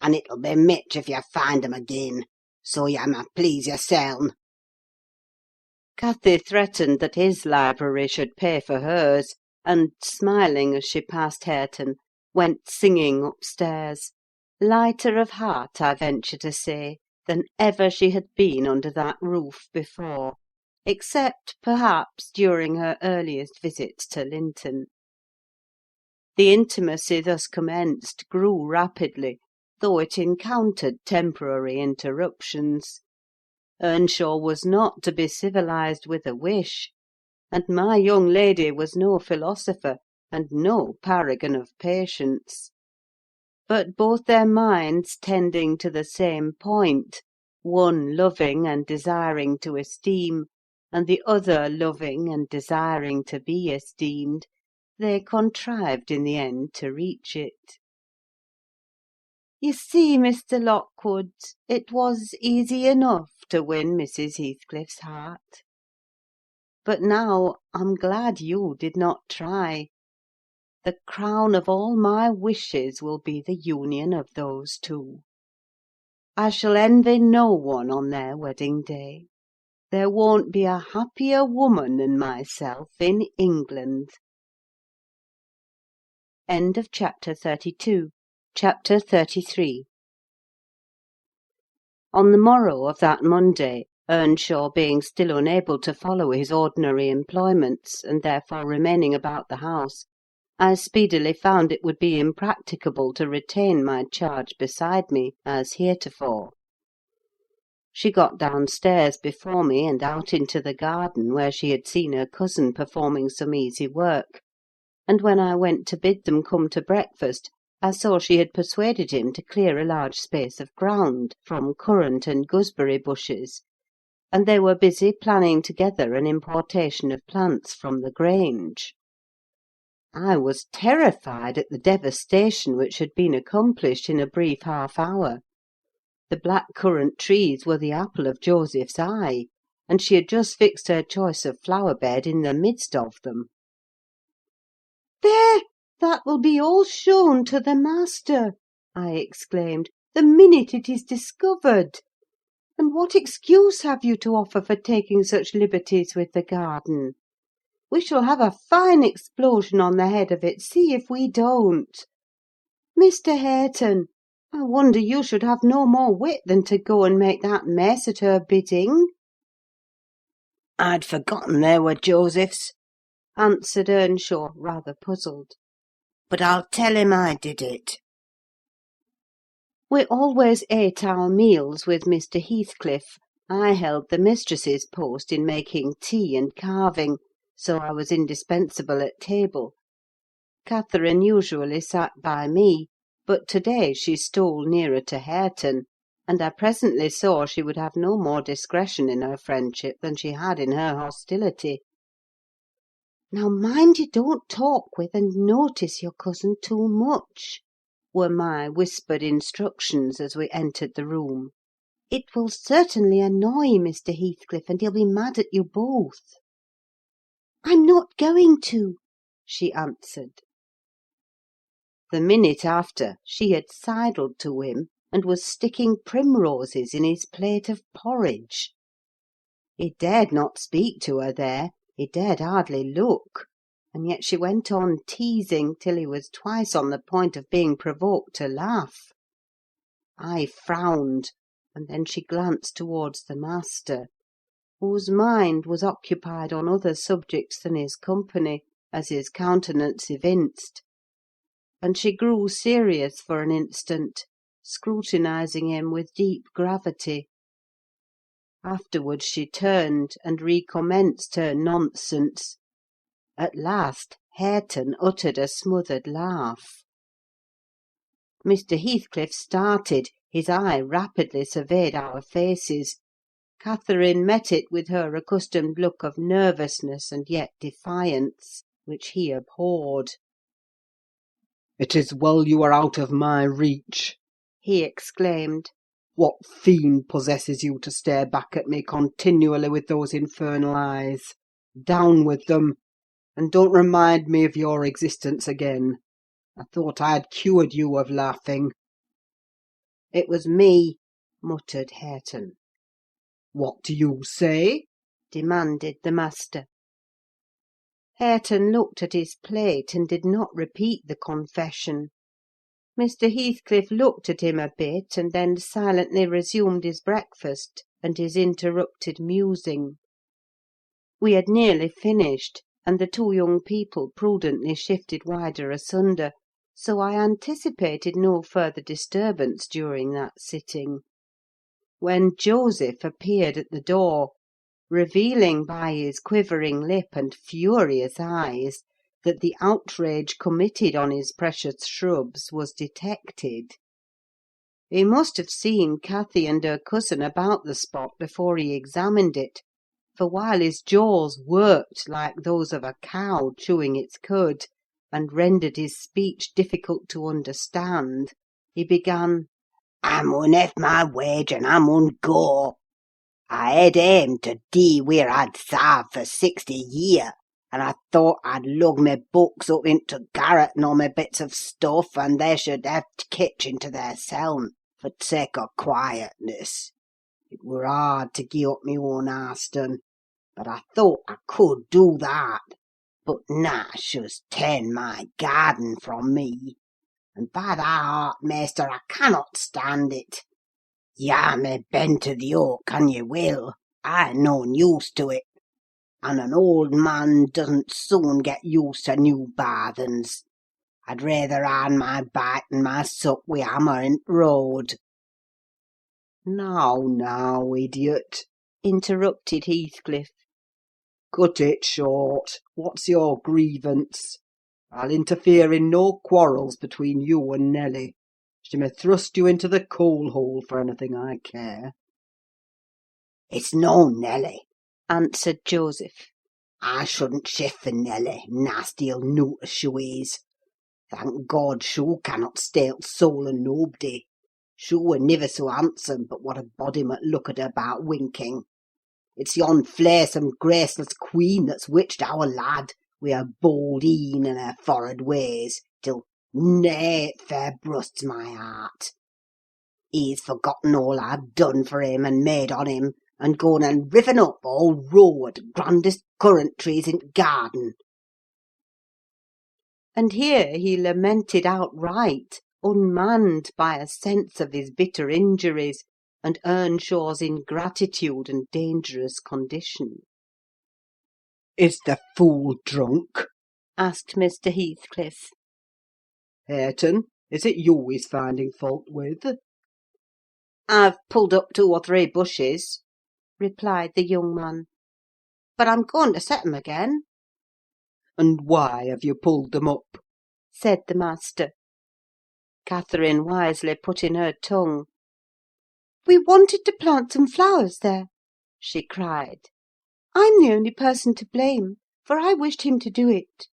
"And it'll be mitch if you find 'em again, so you may please yourseln." Cathy threatened that his library should pay for hers, and, smiling as she passed Hareton, went singing upstairs, lighter of heart, I venture to say, than ever she had been under that roof before, except, perhaps, during her earliest visits to Linton. The intimacy thus commenced grew rapidly, though it encountered temporary interruptions. Earnshaw was not to be civilised with a wish, and my young lady was no philosopher, and no paragon of patience. But both their minds tending to the same point, one loving and desiring to esteem, and the other loving and desiring to be esteemed, they contrived in the end to reach it. You see, Mr. Lockwood, it was easy enough to win Mrs. Heathcliff's heart. But now I'm glad you did not try. The crown of all my wishes will be the union of those two. I shall envy no one on their wedding day. There won't be a happier woman than myself in England. End of chapter 32. Chapter 33. On the morrow of that Monday, Earnshaw being still unable to follow his ordinary employments, and therefore remaining about the house, I speedily found it would be impracticable to retain my charge beside me, as heretofore. She got downstairs before me, and out into the garden, where she had seen her cousin performing some easy work; and when I went to bid them come to breakfast, I saw she had persuaded him to clear a large space of ground from currant and gooseberry bushes, and they were busy planning together an importation of plants from the Grange. I was terrified at the devastation which had been accomplished in a brief half hour. The black currant trees were the apple of Joseph's eye, and she had just fixed her choice of flower bed in the midst of them. "There! That will be all shown to the master," I exclaimed, "the minute it is discovered. And what excuse have you to offer for taking such liberties with the garden? We shall have a fine explosion on the head of it, see if we don't. Mr. Hareton, I wonder you should have no more wit than to go and make that mess at her bidding." I'd forgotten they were Joseph's, answered Earnshaw, rather puzzled. but I'll tell him I did it. We always ate our meals with Mr. Heathcliff. I held the mistress's post in making tea and carving, so I was indispensable at table. Catherine usually sat by me, but to-day she stole nearer to Hareton, and I presently saw she would have no more discretion in her friendship than she had in her hostility. "Now mind you don't talk with and notice your cousin too much," were my whispered instructions as we entered the room. "It will certainly annoy Mr. Heathcliff, and he'll be mad at you both." "I'm not going to," she answered. The minute after, she had sidled to him, and was sticking primroses in his plate of porridge. He dared not speak to her there, he dared hardly look, and yet she went on teasing till he was twice on the point of being provoked to laugh. I frowned, and then she glanced towards the master, whose mind was occupied on other subjects than his company, as his countenance evinced; and she grew serious for an instant, scrutinising him with deep gravity. Afterwards she turned, and recommenced her nonsense. At last Hareton uttered a smothered laugh. Mr. Heathcliff started, his eye rapidly surveyed our faces. Catherine met it with her accustomed look of nervousness and yet defiance, which he abhorred. "It is well you are out of my reach," he exclaimed. "What fiend possesses you to stare back at me continually with those infernal eyes? Down with them, and don't remind me of your existence again. I thought I had cured you of laughing." "It was me," muttered Hareton. "What do you say?" demanded the master. Hareton looked at his plate, and did not repeat the confession. Mr. Heathcliff looked at him a bit, and then silently resumed his breakfast and his interrupted musing. We had nearly finished, and the two young people prudently shifted wider asunder, so I anticipated no further disturbance during that sitting, when Joseph appeared at the door, revealing by his quivering lip and furious eyes that the outrage committed on his precious shrubs was detected. He must have seen Cathy and her cousin about the spot before he examined it, for while his jaws worked like those of a cow chewing its cud, and rendered his speech difficult to understand, he began, "I mun hev my wage, and I mun go. I had aimed to dee wheer I'd sarved for 60 year, and I thought I'd lug my books up into t' garret and all my bits of stuff, and they should hev t' kitchen to theirseln, for t' sake o' quietness. It wur hard to gie up my own Harston, but I thought I could do that. But Nash has ta'en my garden from me, and by thy heart, maister, I cannot stand it. Yah may bend to the yoke an ye will, I'm noan used to it, and an old man doesn't soon get used to new barthens. I'd rayther arn my bite and my sup wi' hammer in't road." Now, idiot! interrupted Heathcliff. Cut it short. What's your grievance? I'll interfere in no quarrels between you and Nelly. She may thrust you into the coal-hole for anything I care. "It's no Nelly," answered Joseph. "I shouldn't shift for Nelly, nasty ill nowt as shoo is. Thank God, shoo cannot steal t' soul o' nob'dy. Shoo were niver so handsome but what a body mut look at her 'bout winking. It's yon flaysome, graceless quean that's witched our lad, wi' her bold een and her forrard ways, till, nay, it fair brusts my heart. He's forgotten all I've done for him and made on him, and gone and riven up a whole row o' t' grandest currant trees in t' garden." And here he lamented outright, unmanned by a sense of his bitter injuries, and Earnshaw's ingratitude and dangerous condition. Is the fool drunk? asked Mr. Heathcliff. Hareton, is it you he's finding fault with? "I've pulled up 2 or 3 bushes," replied the young man, "but I'm going to set 'em again," And why have you pulled them up? said the master. Catherine wisely put in her tongue. "We wanted to plant some flowers there," she cried. "I'm the only person to blame, for I wished him to do it."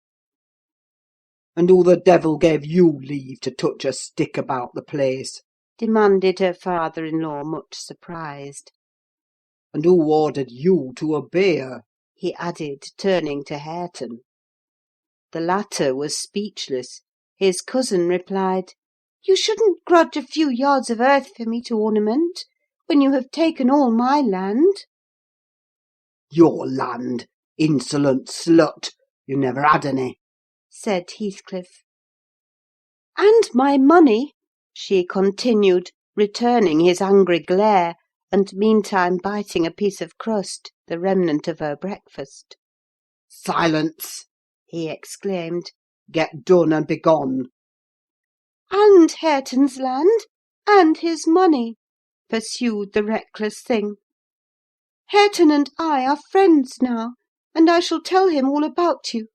And who the devil gave you leave to touch a stick about the place? demanded her father-in-law, much surprised. And who ordered you to obey her? He added, turning to Hareton. The latter was speechless. His cousin replied, "You shouldn't grudge a few yards of earth for me to ornament, when you have taken all my land." Your land, insolent slut! You never had any, said Heathcliff. "And my money," she continued, returning his angry glare, and meantime biting a piece of crust, the remnant of her breakfast. Silence! he exclaimed. Get done and begone. "And Hareton's land, and his money," pursued the reckless thing. "Hareton and I are friends now, and I shall tell him all about you."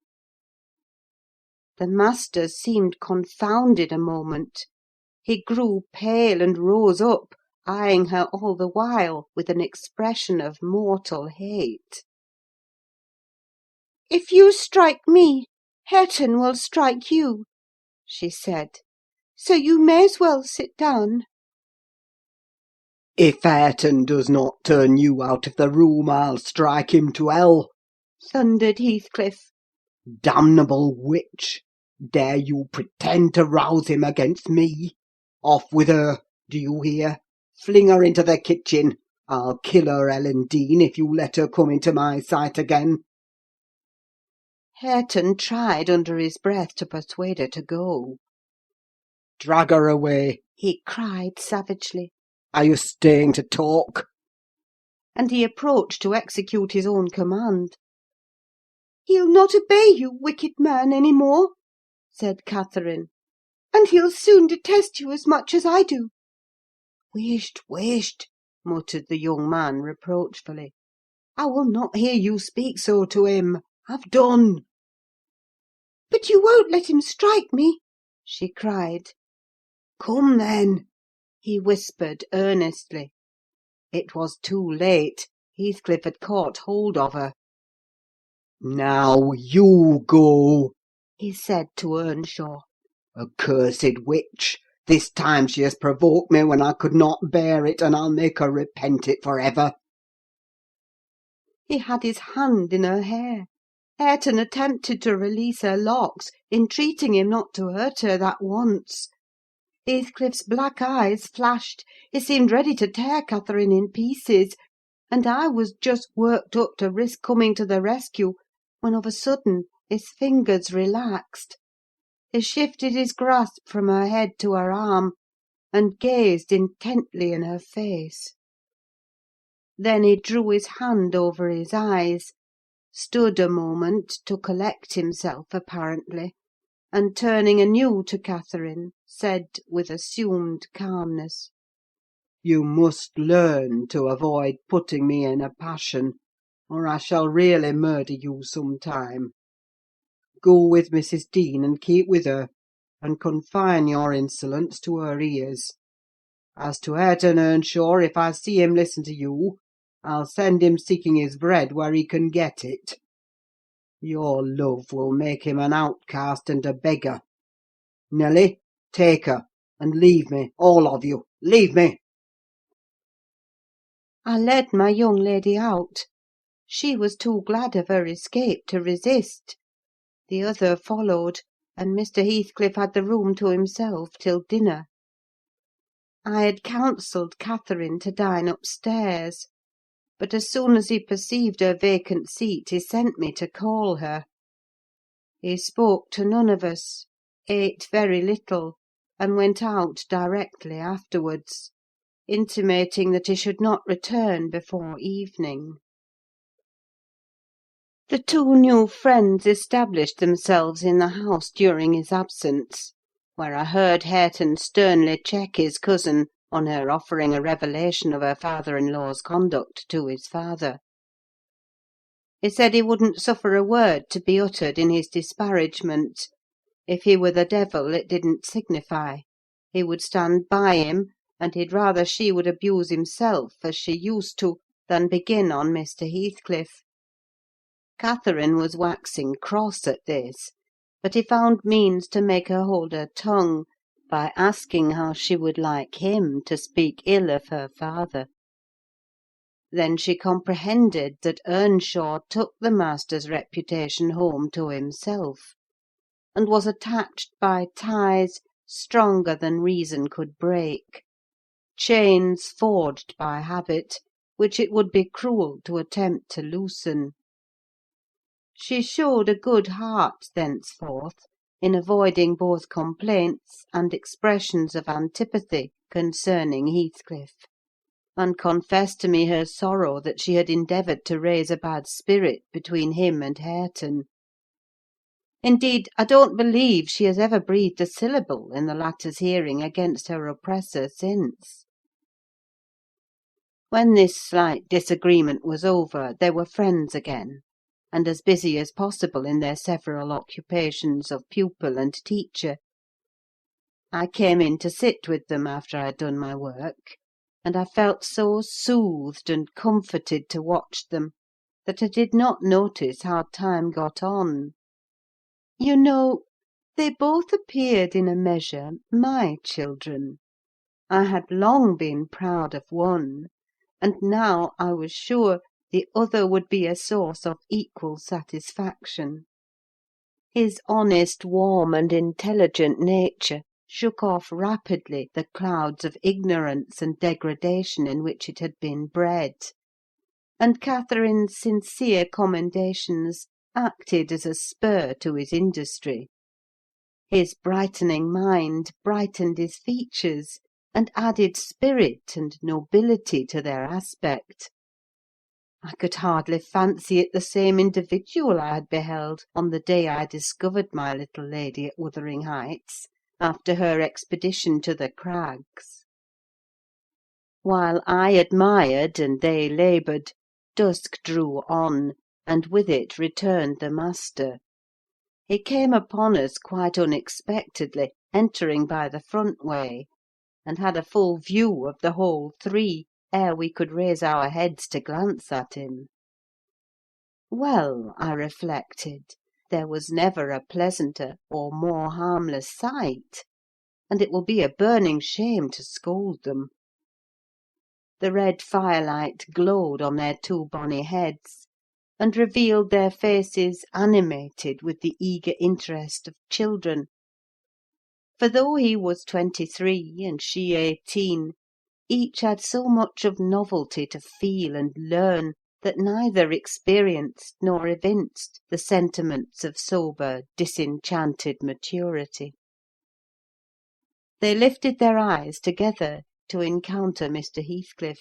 The master seemed confounded a moment. He grew pale and rose up, eyeing her all the while with an expression of mortal hate. "If you strike me, Hareton will strike you," she said, "so you may as well sit down." If Hareton does not turn you out of the room, I'll strike him to hell. thundered Heathcliff. Damnable witch! Dare you pretend to rouse him against me? Off with her, do you hear? Fling her into the kitchen. I'll kill her, Ellen Dean, if you let her come into my sight again. Hareton tried under his breath to persuade her to go. Drag her away. He cried savagely. Are you staying to talk? And he approached to execute his own command. "He'll not obey you, wicked man, any more," said Catherine. and he'll soon detest you as much as I do." "Whisht, whisht!" muttered the young man reproachfully. I will not hear you speak so to him. Have done." "But you won't let him strike me?" she cried. "Come, then," he whispered earnestly. It was too late. Heathcliff had caught hold of her. "Now you go," he said to Earnshaw. "Accursed witch! This time she has provoked me when I could not bear it, and I'll make her repent it for ever." He had his hand in her hair. Hareton attempted to release her locks, entreating him not to hurt her that once. Heathcliff's black eyes flashed; he seemed ready to tear Catherine in pieces, and I was just worked up to risk coming to the rescue, when of a sudden his fingers relaxed. He shifted his grasp from her head to her arm, and gazed intently in her face. Then he drew his hand over his eyes, stood a moment to collect himself apparently, and turning anew to Catherine, said with assumed calmness— "You must learn to avoid putting me in a passion, or I shall really murder you some time. Go with Mrs. Dean, and keep with her, and confine your insolence to her ears. As to Hareton Earnshaw, if I see him listen to you, I'll send him seeking his bread where he can get it. Your love will make him an outcast and a beggar. Nelly, take her, and leave me, all of you, leave me!" I led my young lady out. She was too glad of her escape to resist. The other followed, and Mr. Heathcliff had the room to himself till dinner. I had counselled Catherine to dine upstairs, but as soon as he perceived her vacant seat, he sent me to call her. He spoke to none of us, ate very little, and went out directly afterwards, intimating that he should not return before evening. The two new friends established themselves in the house during his absence, where I heard Hareton sternly check his cousin on her offering a revelation of her father-in-law's conduct to his father. He said he wouldn't suffer a word to be uttered in his disparagement. If he were the devil, it didn't signify: he would stand by him, and he'd rather she would abuse himself, as she used to, than begin on Mr. Heathcliff. Catherine was waxing cross at this, but he found means to make her hold her tongue, by asking how she would like him to speak ill of her father. Then she comprehended that Earnshaw took the master's reputation home to himself, and was attached by ties stronger than reason could break; chains forged by habit, which it would be cruel to attempt to loosen. She showed a good heart thenceforth in avoiding both complaints and expressions of antipathy concerning Heathcliff, and confessed to me her sorrow that she had endeavoured to raise a bad spirit between him and Hareton. Indeed, I don't believe she has ever breathed a syllable in the latter's hearing against her oppressor since. When this slight disagreement was over, they were friends again, and as busy as possible in their several occupations of pupil and teacher. I came in to sit with them after I had done my work, and I felt so soothed and comforted to watch them, that I did not notice how time got on. You know, they both appeared in a measure my children. I had long been proud of one, and now I was sure the other would be a source of equal satisfaction. His honest, warm, and intelligent nature shook off rapidly the clouds of ignorance and degradation in which it had been bred; and Catherine's sincere commendations acted as a spur to his industry. His brightening mind brightened his features, and added spirit and nobility to their aspect. I could hardly fancy it the same individual I had beheld on the day I discovered my little lady at Wuthering Heights, after her expedition to the crags. While I admired and they laboured, dusk drew on, and with it returned the master. He came upon us quite unexpectedly, entering by the front way, and had a full view of the whole three ere we could raise our heads to glance at him. Well, I reflected, there was never a pleasanter or more harmless sight, and it will be a burning shame to scold them. The red firelight glowed on their two bonny heads, and revealed their faces animated with the eager interest of children; for though he was 23 and she 18, each had so much of novelty to feel and learn, that neither experienced nor evinced the sentiments of sober, disenchanted maturity. They lifted their eyes together to encounter Mr. Heathcliff.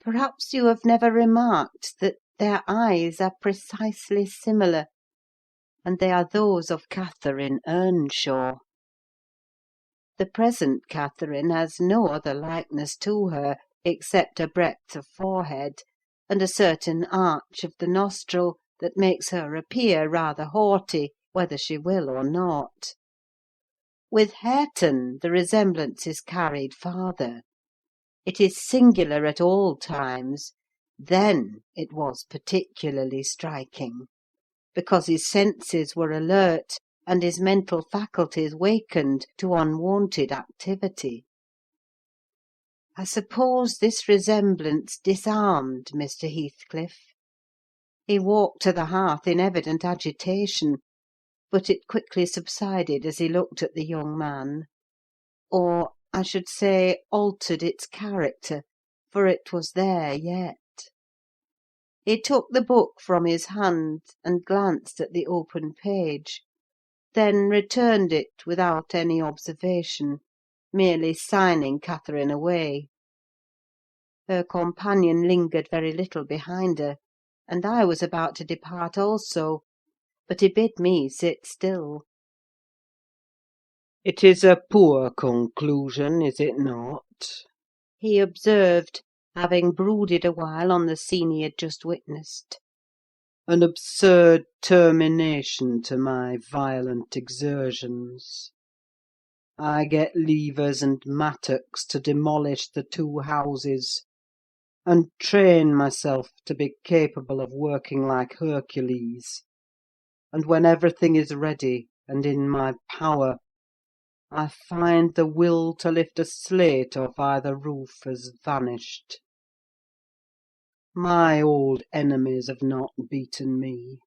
Perhaps you have never remarked that their eyes are precisely similar, and they are those of Catherine Earnshaw. The present Catherine has no other likeness to her, except a breadth of forehead, and a certain arch of the nostril that makes her appear rather haughty, whether she will or not. With Hareton the resemblance is carried farther. It is singular at all times; then it was particularly striking, because his senses were alert, and his mental faculties wakened to unwonted activity. I suppose this resemblance disarmed Mr. Heathcliff. He walked to the hearth in evident agitation, but it quickly subsided as he looked at the young man; or, I should say, altered its character, for it was there yet. He took the book from his hand, and glanced at the open page, then returned it without any observation, merely signing Catherine away. Her companion lingered very little behind her, and I was about to depart also, but he bid me sit still. It is a poor conclusion, is it not? He observed, having brooded awhile on the scene he had just witnessed. An absurd termination to my violent exertions. I get levers and mattocks to demolish the two houses, and train myself to be capable of working like Hercules; and when everything is ready and in my power, I find the will to lift a slate off either roof has vanished. My old enemies have not beaten me.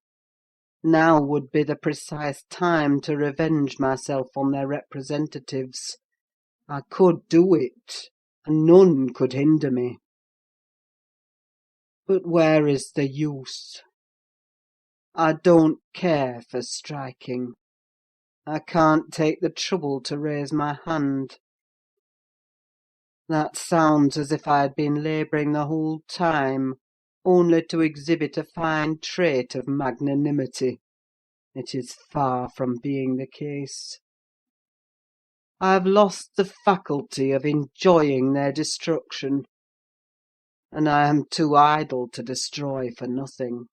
Now would be the precise time to revenge myself on their representatives. I could do it, and none could hinder me. But where is the use? I don't care for striking. I can't take the trouble to raise my hand. That sounds as if I had been labouring the whole time, only to exhibit a fine trait of magnanimity. It is far from being the case. I have lost the faculty of enjoying their destruction, and I am too idle to destroy for nothing.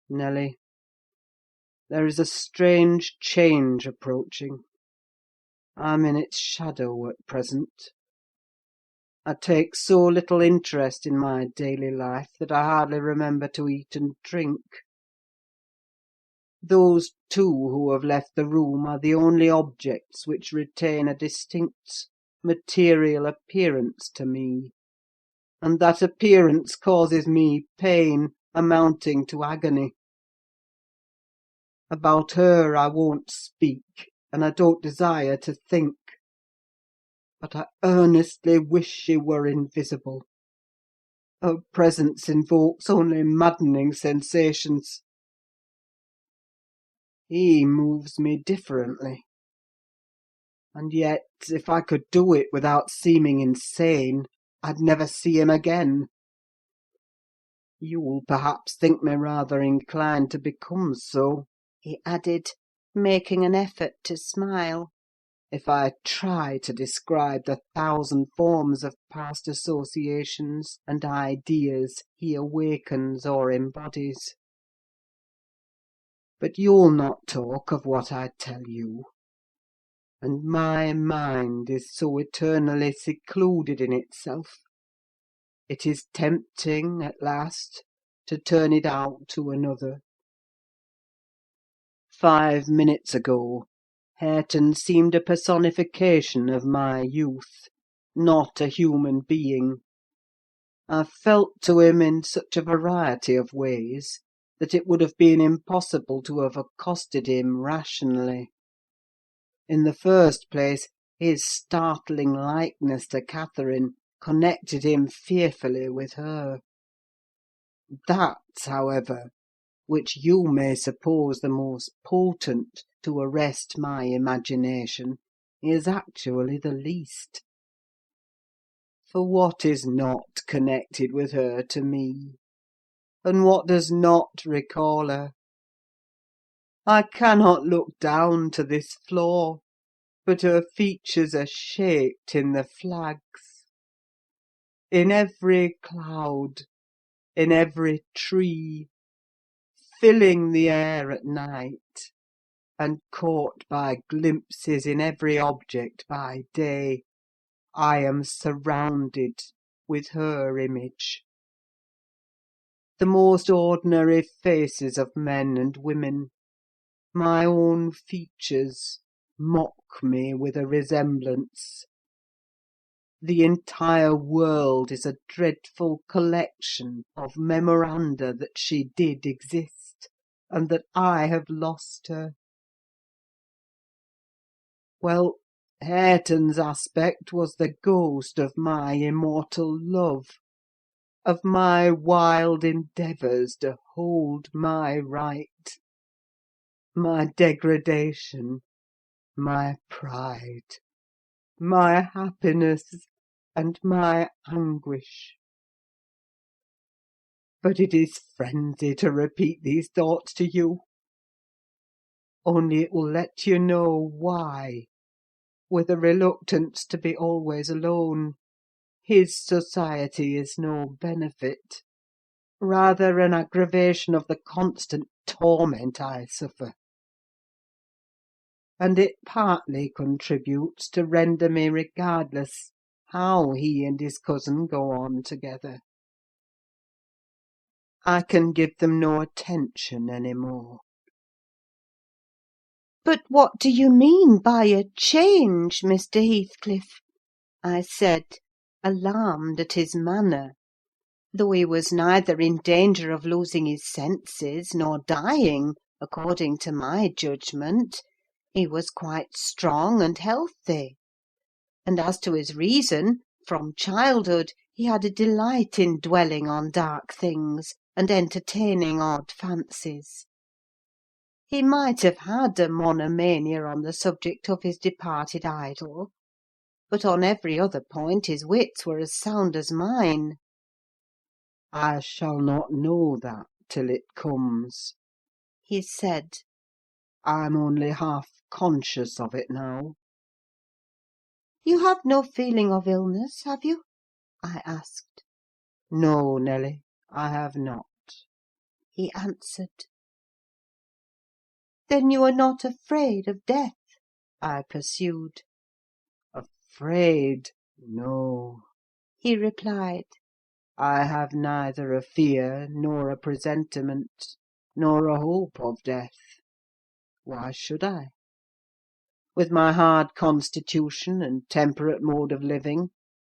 Nelly, there is a strange change approaching. I'm in its shadow at present. I take so little interest in my daily life that I hardly remember to eat and drink. Those two who have left the room are the only objects which retain a distinct material appearance to me, and that appearance causes me pain amounting to agony. About her I won't speak, and I don't desire to think; but I earnestly wish she were invisible. Her presence invokes only maddening sensations. He moves me differently; and yet, if I could do it without seeming insane, I'd never see him again. You'll perhaps think me rather inclined to become so," he added, making an effort to smile. If I try to describe the thousand forms of past associations and ideas he awakens or embodies. But you'll not talk of what I tell you, and my mind is so eternally secluded in itself, it is tempting, at last, to turn it out to another. 5 minutes ago, Hareton seemed a personification of my youth, not a human being. I felt to him in such a variety of ways that it would have been impossible to have accosted him rationally. In the first place, his startling likeness to Catherine connected him fearfully with her. That, however, which you may suppose the most potent to arrest my imagination, is actually the least. For what is not connected with her to me? And what does not recall her? I cannot look down to this floor, but her features are shaped in the flags. In every cloud, in every tree, filling the air at night, and caught by glimpses in every object by day, I am surrounded with her image. The most ordinary faces of men and women, my own features, mock me with a resemblance. The entire world is a dreadful collection of memoranda that she did exist, and that I have lost her. Well, Hareton's aspect was the ghost of my immortal love, of my wild endeavours to hold my right, my degradation, my pride, my happiness, and my anguish. But it is frenzy to repeat these thoughts to you. Only it will let you know why, with a reluctance to be always alone, his society is no benefit, rather an aggravation of the constant torment I suffer. And it partly contributes to render me regardless how he and his cousin go on together. I can give them no attention any more. "But what do you mean by a change, Mr. Heathcliff?" I said, alarmed at his manner. Though he was neither in danger of losing his senses nor dying, according to my judgment, he was quite strong and healthy; and as to his reason, from childhood he had a delight in dwelling on dark things and entertaining odd fancies. He might have had a monomania on the subject of his departed idol, but on every other point his wits were as sound as mine. I shall not know that till it comes, He said. I'm only half conscious of it now. "You have no feeling of illness, have you?" I asked. No, Nelly, I have not. He answered. "Then you are not afraid of death?" I pursued. Afraid? No. He replied. I have neither a fear, nor a presentiment, nor a hope of death. Why should I? With my hard constitution and temperate mode of living,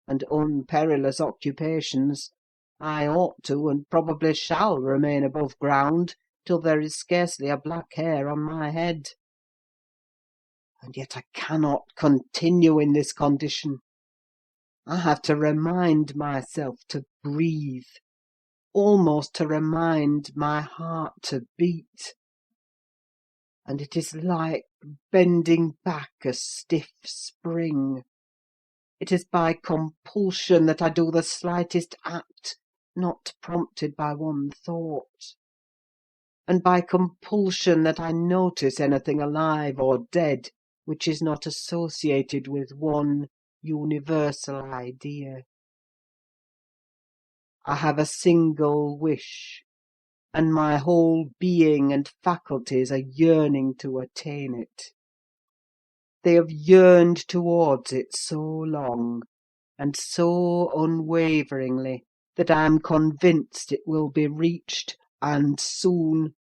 and unperilous occupations, I ought to, and probably shall, remain above ground till there is scarcely a black hair on my head. And yet I cannot continue in this condition. I have to remind myself to breathe, almost to remind my heart to beat. And it is like bending back a stiff spring. It is by compulsion that I do the slightest act, not prompted by one thought. and by compulsion that I notice anything alive or dead which is not associated with one universal idea. I have a single wish, and my whole being and faculties are yearning to attain it. They have yearned towards it so long, and so unwaveringly, that I am convinced it will be reached, and soon,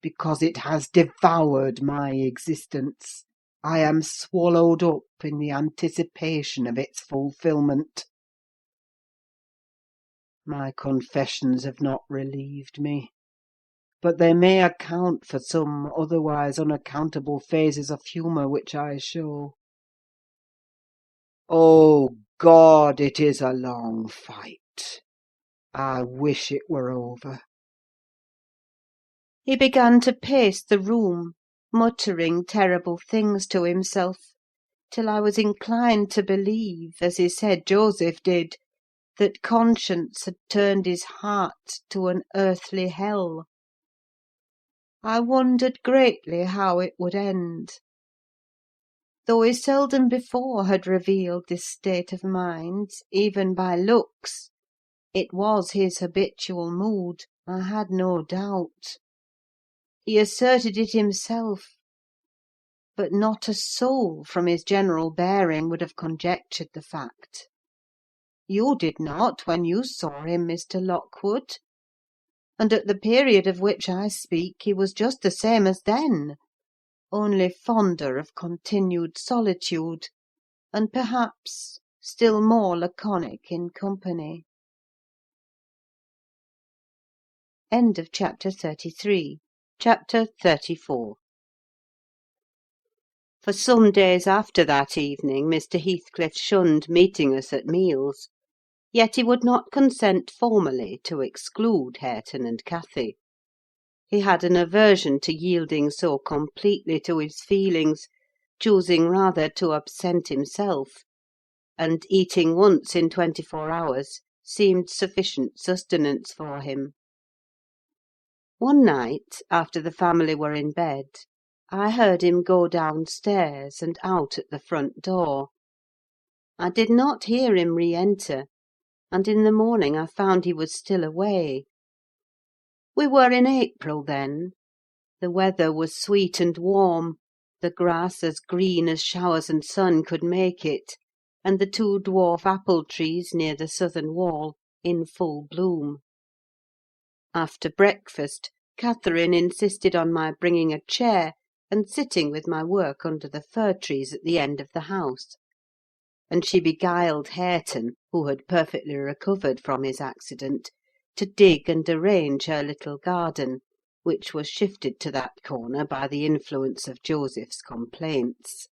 because it has devoured my existence. I am swallowed up in the anticipation of its fulfilment. My confessions have not relieved me, but they may account for some otherwise unaccountable phases of humour which I show. Oh, God, it is a long fight! I wish it were over. He began to pace the room, muttering terrible things to himself, till I was inclined to believe, as he said Joseph did, that conscience had turned his heart to an earthly hell. I wondered greatly how it would end. Though he seldom before had revealed this state of mind, even by looks, it was his habitual mood, I had no doubt. He asserted it himself, but not a soul, from his general bearing, would have conjectured the fact. You did not, when you saw him, Mr. Lockwood; and at the period of which I speak he was just the same as then, only fonder of continued solitude, and perhaps still more laconic in company. Chapter 34. For some days after that evening Mr. Heathcliff shunned meeting us at meals, yet he would not consent formally to exclude Hareton and Cathy. He had an aversion to yielding so completely to his feelings, choosing rather to absent himself, and eating once in 24 hours seemed sufficient sustenance for him. One night, after the family were in bed, I heard him go downstairs and out at the front door. I did not hear him re-enter, and in the morning I found he was still away. We were in April then: the weather was sweet and warm, the grass as green as showers and sun could make it, and the 2 dwarf apple trees near the southern wall in full bloom. After breakfast, Catherine insisted on my bringing a chair and sitting with my work under the fir trees at the end of the house; and she beguiled Hareton, who had perfectly recovered from his accident, to dig and arrange her little garden, which was shifted to that corner by the influence of Joseph's complaints.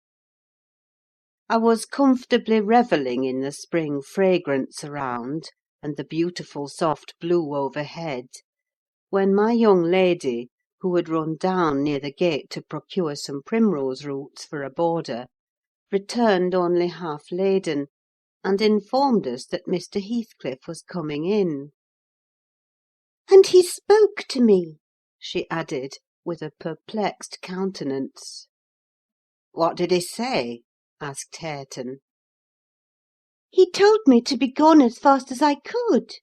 I was comfortably revelling in the spring fragrance around, and the beautiful soft blue overhead, when my young lady, who had run down near the gate to procure some primrose roots for a border, returned only half laden, and informed us that Mr. Heathcliff was coming in. "And he spoke to me," she added, with a perplexed countenance. "What did he say?" asked Hareton. "He told me to be gone as fast as I could,"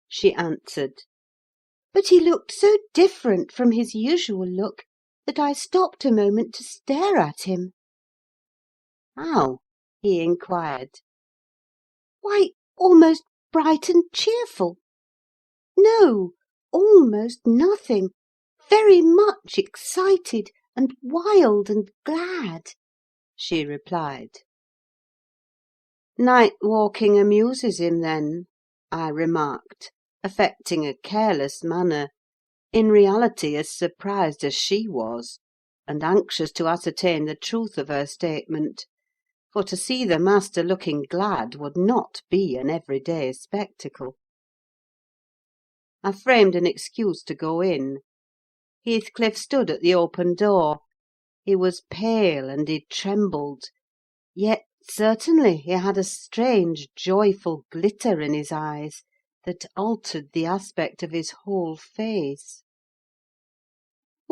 she answered. "But he looked so different from his usual look that I stopped a moment to stare at him." "How?" he inquired. "Why, almost bright and cheerful. No, almost nothing. Very much excited, and wild and glad," she replied. "Night walking amuses him, then," I remarked, affecting a careless manner, in reality as surprised as she was, and anxious to ascertain the truth of her statement; for to see the master looking glad would not be an everyday spectacle. I framed an excuse to go in. Heathcliff stood at the open door. He was pale, and he trembled; yet certainly he had a strange, joyful glitter in his eyes that altered the aspect of his whole face.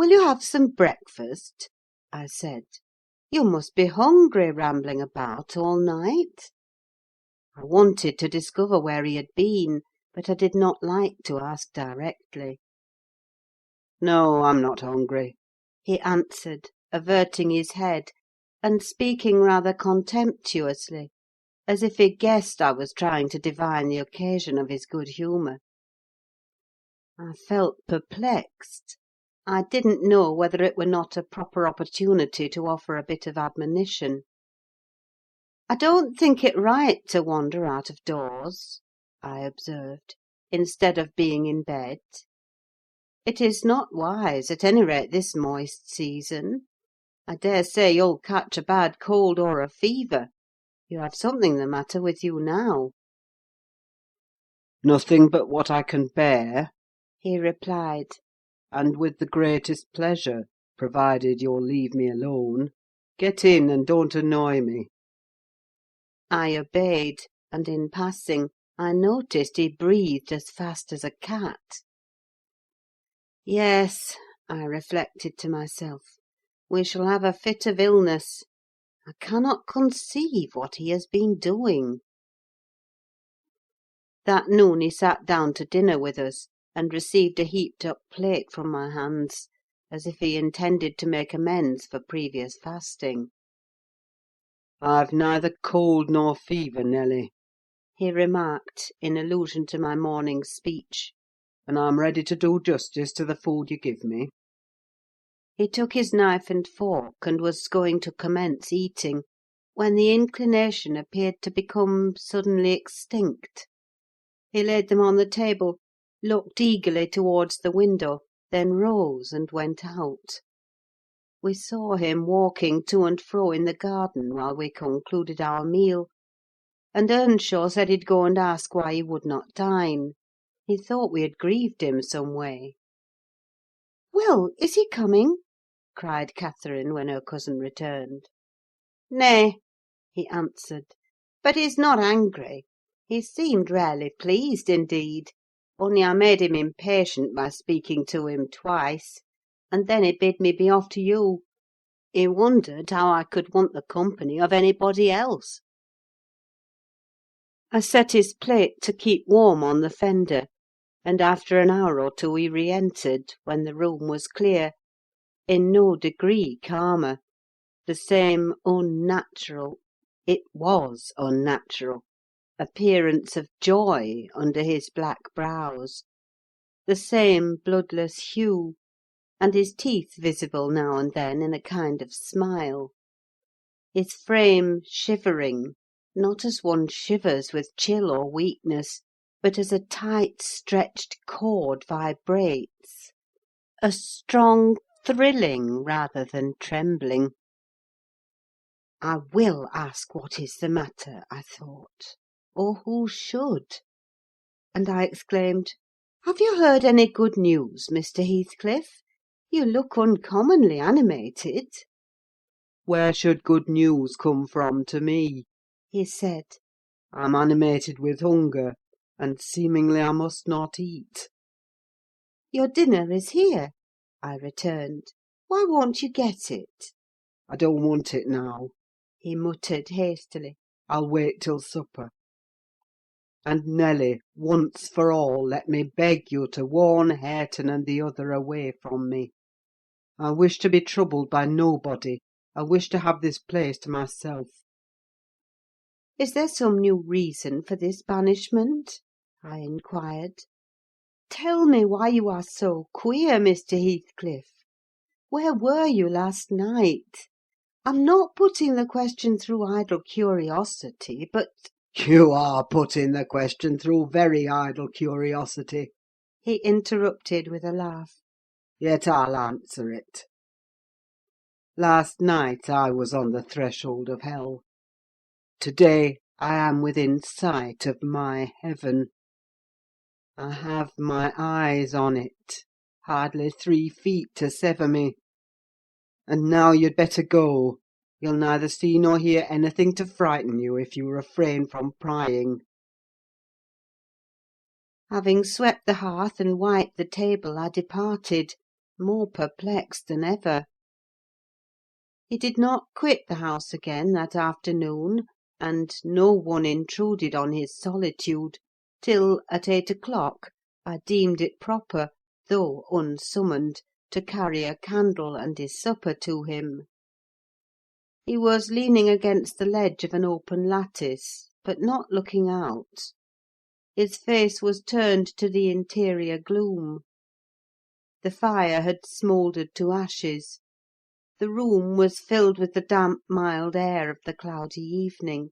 "Will you have some breakfast?" I said. "You must be hungry, rambling about all night." I wanted to discover where he had been, but I did not like to ask directly. No, I'm not hungry. He answered, averting his head, and speaking rather contemptuously, as if he guessed I was trying to divine the occasion of his good humour. I felt perplexed. I didn't know whether it were not a proper opportunity to offer a bit of admonition. "I don't think it right to wander out of doors," I observed, "instead of being in bed. It is not wise, at any rate this moist season. I daresay you'll catch a bad cold or a fever. You have something the matter with you now." Nothing but what I can bear, He replied. and with the greatest pleasure, provided you'll leave me alone. Get in, and don't annoy me. I obeyed, and in passing, I noticed he breathed as fast as a cat. Yes, I reflected to myself, we shall have a fit of illness. I cannot conceive what he has been doing. That noon he sat down to dinner with us, and received a heaped-up plate from my hands, as if he intended to make amends for previous fasting. I've neither cold nor fever, Nelly, He remarked, in allusion to my morning's speech. and I'm ready to do justice to the food you give me. He took his knife and fork, and was going to commence eating, when the inclination appeared to become suddenly extinct. He laid them on the table, looked eagerly towards the window, then rose and went out. We saw him walking to and fro in the garden while we concluded our meal, and Earnshaw said he'd go and ask why he would not dine. He thought we had grieved him some way. "Well, is he coming?" cried Catherine, when her cousin returned. "Nay," he answered, "but he's not angry. He seemed rarely pleased, indeed; only I made him impatient by speaking to him twice, and then he bid me be off to you. He wondered how I could want the company of anybody else." I set his plate to keep warm on the fender, and after an hour or two he re-entered, when the room was clear, in no degree calmer: the same unnatural—it was unnatural— appearance of joy under his black brows; the same bloodless hue, and his teeth visible now and then in a kind of smile; his frame shivering, not as one shivers with chill or weakness, but as a tight–stretched cord vibrates: a strong thrilling rather than trembling. I will ask what is the matter, I thought, or who should? And I exclaimed, "Have you heard any good news, Mr. Heathcliff? You look uncommonly animated." Where should good news come from to me? He said. I'm animated with hunger, and seemingly I must not eat. "Your dinner is here," I returned. "Why won't you get it?" I don't want it now. He muttered hastily. I'll wait till supper. And Nelly, once for all, let me beg you to warn Hareton and the other away from me. I wish to be troubled by nobody. I wish to have this place to myself. "Is there some new reason for this banishment?" I inquired. "Tell me why you are so queer, Mr. Heathcliff. Where were you last night? I'm not putting the question through idle curiosity, but—" You are putting the question through very idle curiosity. he interrupted with a laugh. Yet I'll answer it. Last night I was on the threshold of hell. To-day I am within sight of my heaven. I have my eyes on it, hardly 3 feet to sever me. And now you'd better go. You'll neither see nor hear anything to frighten you if you refrain from prying. Having swept the hearth and wiped the table, I departed, more perplexed than ever. He did not quit the house again that afternoon, and no one intruded on his solitude till, at 8 o'clock, I deemed it proper, though unsummoned, to carry a candle and his supper to him. He was leaning against the ledge of an open lattice, but not looking out. His face was turned to the interior gloom. The fire had smouldered to ashes. The room was filled with the damp, mild air of the cloudy evening,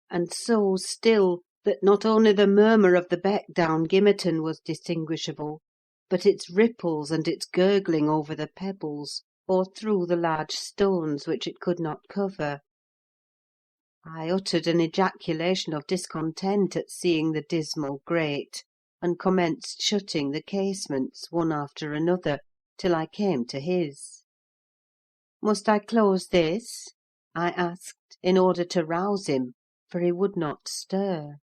and so still that not only the murmur of the beck down Gimmerton was distinguishable, but its ripples and its gurgling over the pebbles, or through the large stones which it could not cover. I uttered an ejaculation of discontent at seeing the dismal grate, and commenced shutting the casements, one after another, till I came to his. "Must I close this?" I asked, in order to rouse him, for he would not stir.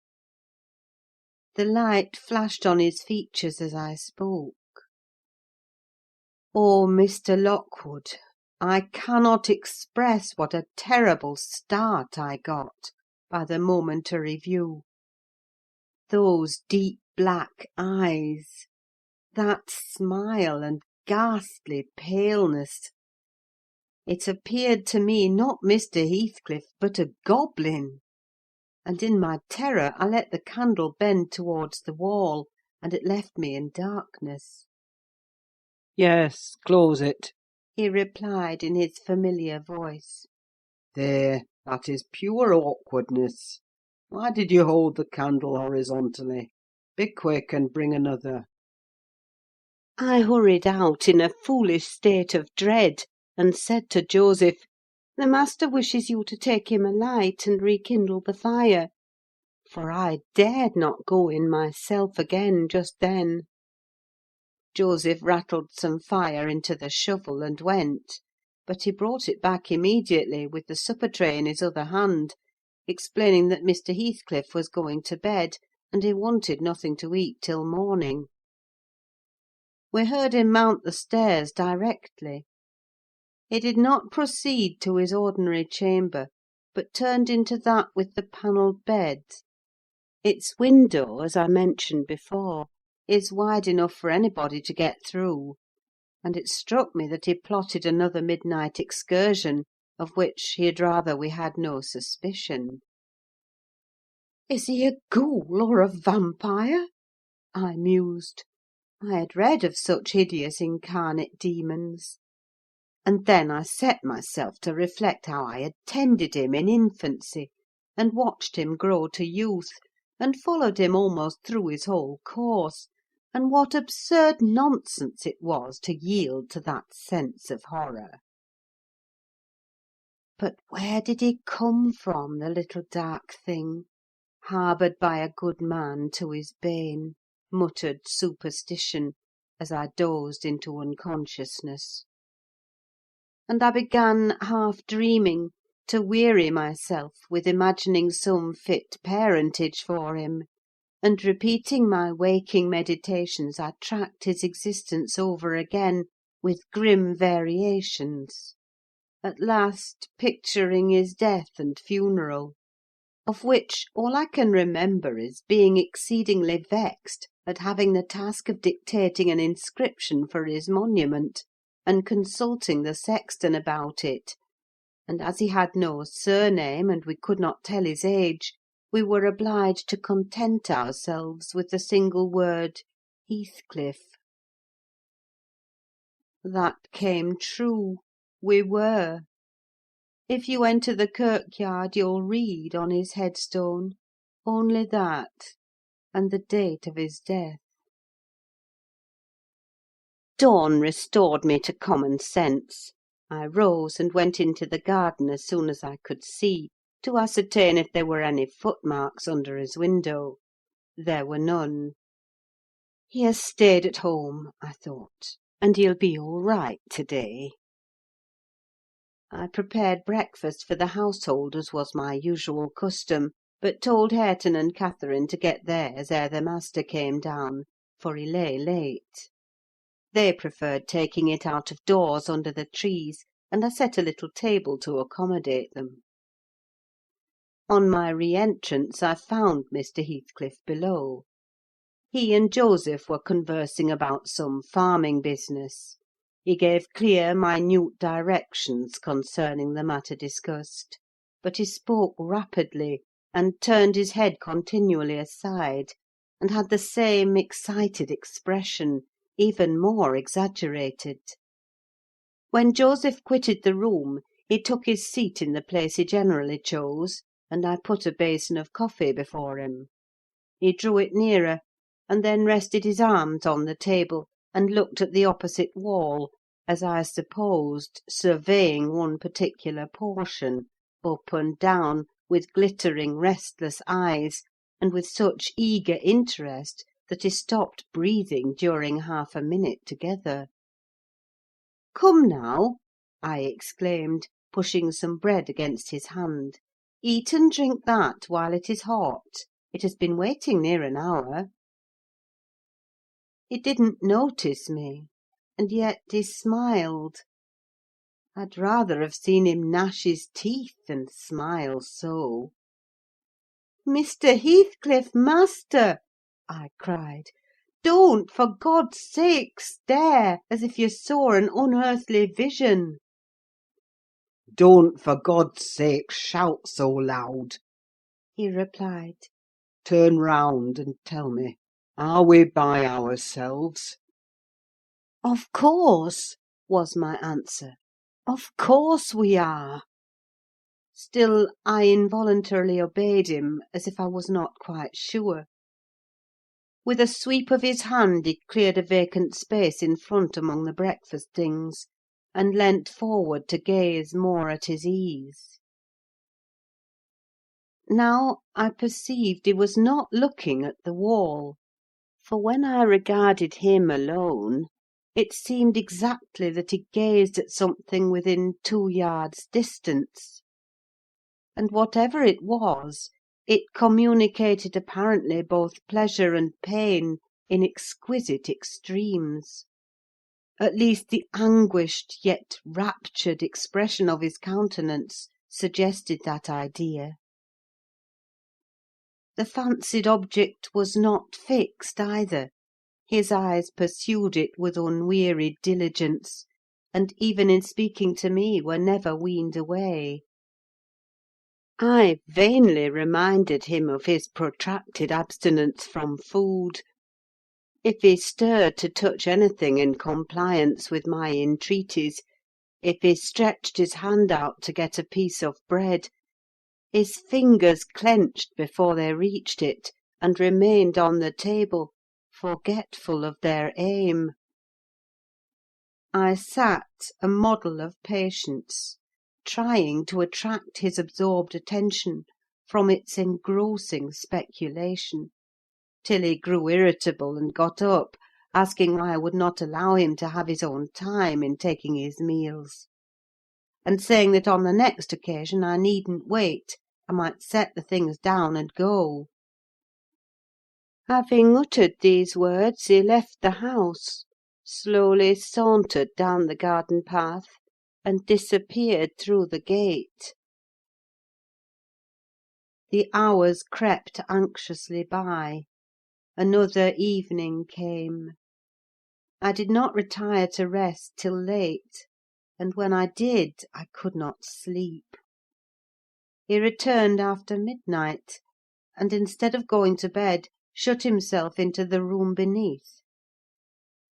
The light flashed on his features as I spoke. Oh, Mr. Lockwood, I cannot express what a terrible start I got by the momentary view. Those deep black eyes, that smile and ghastly paleness! It appeared to me not Mr. Heathcliff, but a goblin; and in my terror I let the candle bend towards the wall, and it left me in darkness. Yes, close it. He replied in his familiar voice. There, that is pure awkwardness. Why did you hold the candle horizontally? Be quick and bring another. I hurried out in a foolish state of dread, and said to Joseph, "The master wishes you to take him a light and rekindle the fire," for I dared not go in myself again just then. Joseph rattled some fire into the shovel and went, but he brought it back immediately, with the supper tray in his other hand, explaining that Mr. Heathcliff was going to bed, and he wanted nothing to eat till morning. We heard him mount the stairs directly. He did not proceed to his ordinary chamber, but turned into that with the panelled bed. Its window, as I mentioned before, is wide enough for anybody to get through, and it struck me that he plotted another midnight excursion, of which he had rather we had no suspicion. "Is he a ghoul or a vampire?" I mused. I had read of such hideous incarnate demons. And then I set myself to reflect how I had tended him in infancy, and watched him grow to youth, and followed him almost through his whole course, and what absurd nonsense it was to yield to that sense of horror. But where did he come from, the little dark thing, harboured by a good man to his bane? Muttered superstition, as I dozed into unconsciousness. And I began, half dreaming, to weary myself with imagining some fit parentage for him, and repeating my waking meditations, I tracked his existence over again, with grim variations; at last picturing his death and funeral, of which all I can remember is being exceedingly vexed at having the task of dictating an inscription for his monument, and consulting the sexton about it; and as he had no surname, and we could not tell his age, we were obliged to content ourselves with the single word Heathcliff. That came true: we were. If you enter the kirkyard, you'll read on his headstone only that, and the date of his death. Dawn restored me to common sense. I rose and went into the garden as soon as I could see, to ascertain if there were any footmarks under his window. There were none. "He has stayed at home," I thought, "and he'll be all right to-day." I prepared breakfast for the household, as was my usual custom, but told Hareton and Catherine to get theirs ere the master came down, for he lay late. They preferred taking it out of doors under the trees, and I set a little table to accommodate them. On my re-entrance I found Mr. Heathcliff below. He and Joseph were conversing about some farming business. He gave clear, minute directions concerning the matter discussed, but he spoke rapidly, and turned his head continually aside, and had the same excited expression, even more exaggerated. When Joseph quitted the room, he took his seat in the place he generally chose, and I put a basin of coffee before him. He drew it nearer, and then rested his arms on the table, and looked at the opposite wall, as I supposed, surveying one particular portion, up and down, with glittering, restless eyes, and with such eager interest that he stopped breathing during half a minute together. "Come now," I exclaimed, pushing some bread against his hand. "Eat and drink that while it is hot. It has been waiting near an hour." He didn't notice me, and yet he smiled. I'd rather have seen him gnash his teeth than smile so. "Mr. Heathcliff, master!" I cried. "Don't, for God's sake, stare as if you saw an unearthly vision." "Don't, for God's sake, shout so loud," he replied. "Turn round and tell me, are we by ourselves?" "Of course," was my answer. "Of course we are." Still, I involuntarily obeyed him, as if I was not quite sure. With a sweep of his hand he cleared a vacant space in front among the breakfast things, and leant forward to gaze more at his ease. Now I perceived he was not looking at the wall, for when I regarded him alone, it seemed exactly that he gazed at something within 2 yards' distance; and whatever it was, it communicated apparently both pleasure and pain in exquisite extremes. At least the anguished yet raptured expression of his countenance suggested that idea. The fancied object was not fixed either: his eyes pursued it with unwearied diligence, and even in speaking to me were never weaned away. I vainly reminded him of his protracted abstinence from food. If he stirred to touch anything in compliance with my entreaties, if he stretched his hand out to get a piece of bread, his fingers clenched before they reached it, and remained on the table, forgetful of their aim. I sat, a model of patience, trying to attract his absorbed attention from its engrossing speculation, till he grew irritable and got up, asking why I would not allow him to have his own time in taking his meals, and saying that on the next occasion I needn't wait, I might set the things down and go. Having uttered these words, he left the house, slowly sauntered down the garden path, and disappeared through the gate. The hours crept anxiously by. Another evening came. I did not retire to rest till late, and when I did, I could not sleep. He returned after midnight, and instead of going to bed, shut himself into the room beneath.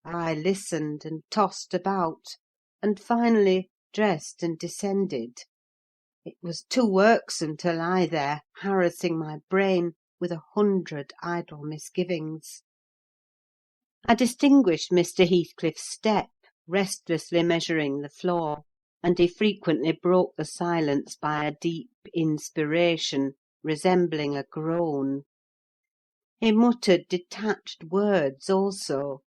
I listened and tossed about, and finally dressed and descended. It was too irksome to lie there, harassing my brain with 100 idle misgivings. I distinguished Mr. Heathcliff's step, restlessly measuring the floor, and he frequently broke the silence by a deep inspiration, resembling a groan. He muttered detached words also.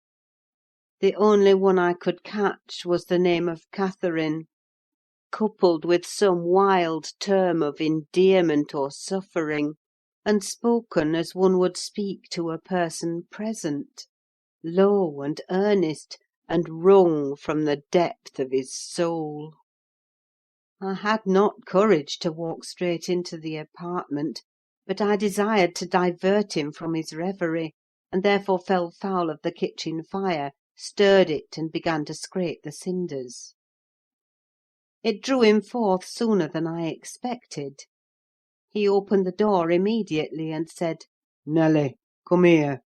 The only one I could catch was the name of Catherine, coupled with some wild term of endearment or suffering, and spoken as one would speak to a person present: low and earnest, and wrung from the depth of his soul. I had not courage to walk straight into the apartment, but I desired to divert him from his reverie, and therefore fell foul of the kitchen fire, stirred it, and began to scrape the cinders. It drew him forth sooner than I expected. He opened the door immediately, and said, Nelly, come here.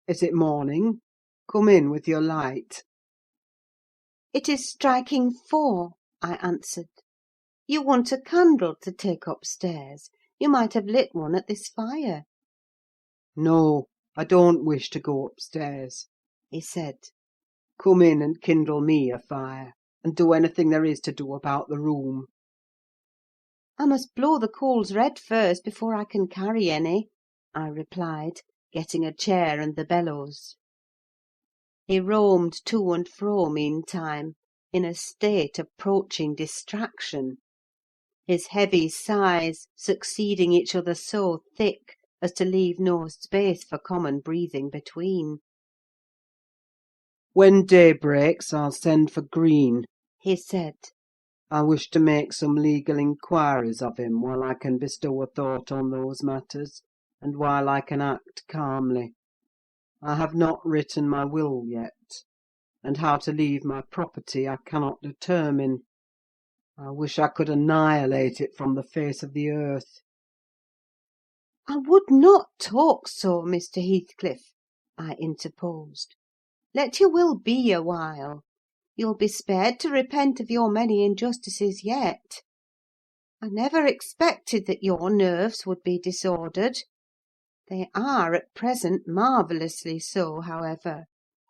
Is it morning? Come in with your light. "It is striking 4," I answered. "You want a candle to take upstairs. You might have lit one at this fire." No, I don't wish to go upstairs, he said. Come in and kindle me a fire, and do anything there is to do about the room. "I must blow the coals red first, before I can carry any," I replied, getting a chair and the bellows. He roamed to and fro meantime, in a state approaching distraction, his heavy sighs succeeding each other so thick as to leave no space for common breathing between. When day breaks, I'll send for Green. He said, I wish to make some legal inquiries of him while I can bestow a thought on those matters, and while I can act calmly. I have not written my will yet, and how to leave my property I cannot determine. I wish I could annihilate it from the face of the earth. "I would not talk so, Mr. Heathcliff," I interposed. "Let your will be a while. You'll be spared to repent of your many injustices yet. I never expected that your nerves would be disordered. They are, at present, marvellously so, however,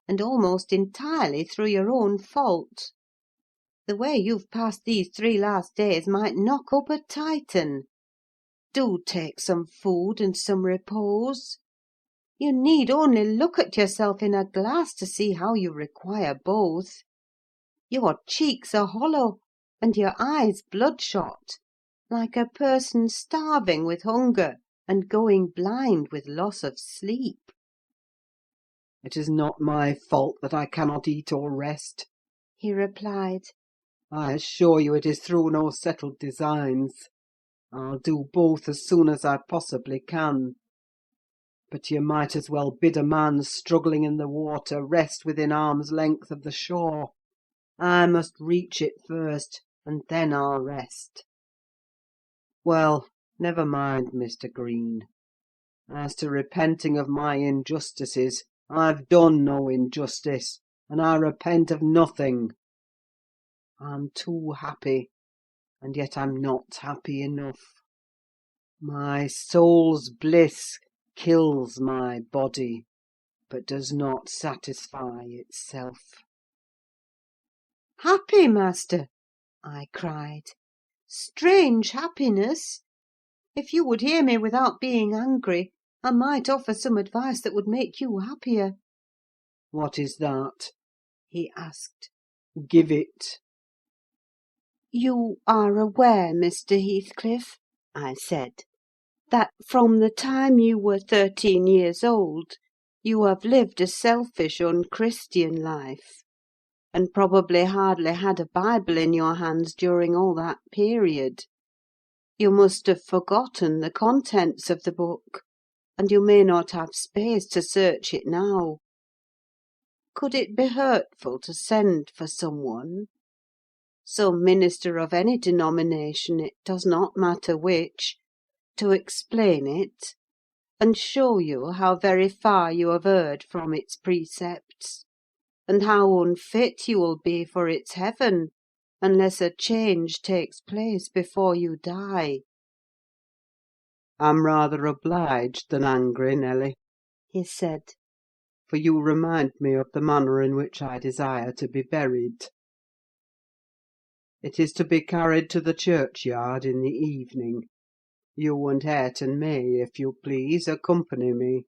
and almost entirely through your own fault. The way you've passed these 3 last days might knock up a Titan. Do take some food and some repose. You need only look at yourself in a glass to see how you require both. Your cheeks are hollow, and your eyes bloodshot, like a person starving with hunger and going blind with loss of sleep." It is not my fault that I cannot eat or rest, he replied. I assure you it is through no settled designs. I'll do both as soon as I possibly can. But you might as well bid a man struggling in the water rest within arm's length of the shore. I must reach it first, and then I'll rest. Well, never mind, Mr. Green. As to repenting of my injustices, I've done no injustice, and I repent of nothing. I'm too happy, and yet I'm not happy enough. My soul's bliss kills my body, but does not satisfy itself. "Happy, master!" I cried. "Strange happiness! If you would hear me without being angry, I might offer some advice that would make you happier." What is that? he asked. Give it. "You are aware, Mr. Heathcliff," I said, "that from the time you were 13 years old you have lived a selfish, unchristian life, and probably hardly had a Bible in your hands during all that period. You must have forgotten the contents of the book, and you may not have space to search it now. Could it be hurtful to send for someone? Some minister of any denomination, it does not matter which, to explain it, and show you how very far you have erred from its precepts, and how unfit you will be for its heaven, unless a change takes place before you die?" I'm rather obliged than angry, Nelly, he said. for you remind me of the manner in which I desire to be buried. It is to be carried to the churchyard in the evening. You and Hareton may, if you please, accompany me;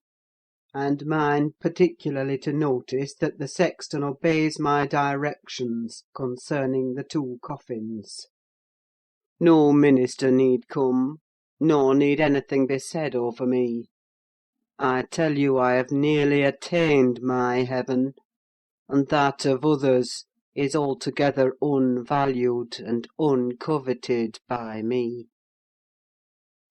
and mind particularly to notice that the sexton obeys my directions concerning the 2 coffins. No minister need come, nor need anything be said over me. I tell you I have nearly attained my heaven, and that of others is altogether unvalued and uncoveted by me.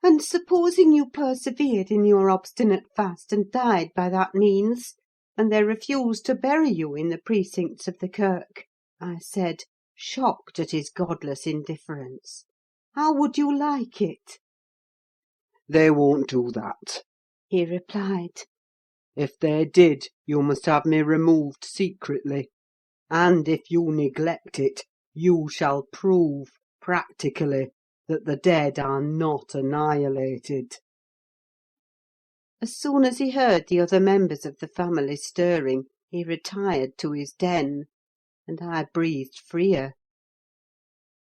And supposing you persevered in your obstinate fast and died by that means, and they refused to bury you in the precincts of the kirk, I said, shocked at his godless indifference, how would you like it? They won't do that. He replied. If they did, you must have me removed secretly. And if you neglect it, you shall prove, practically, that the dead are not annihilated. As soon as he heard the other members of the family stirring, he retired to his den, and I breathed freer.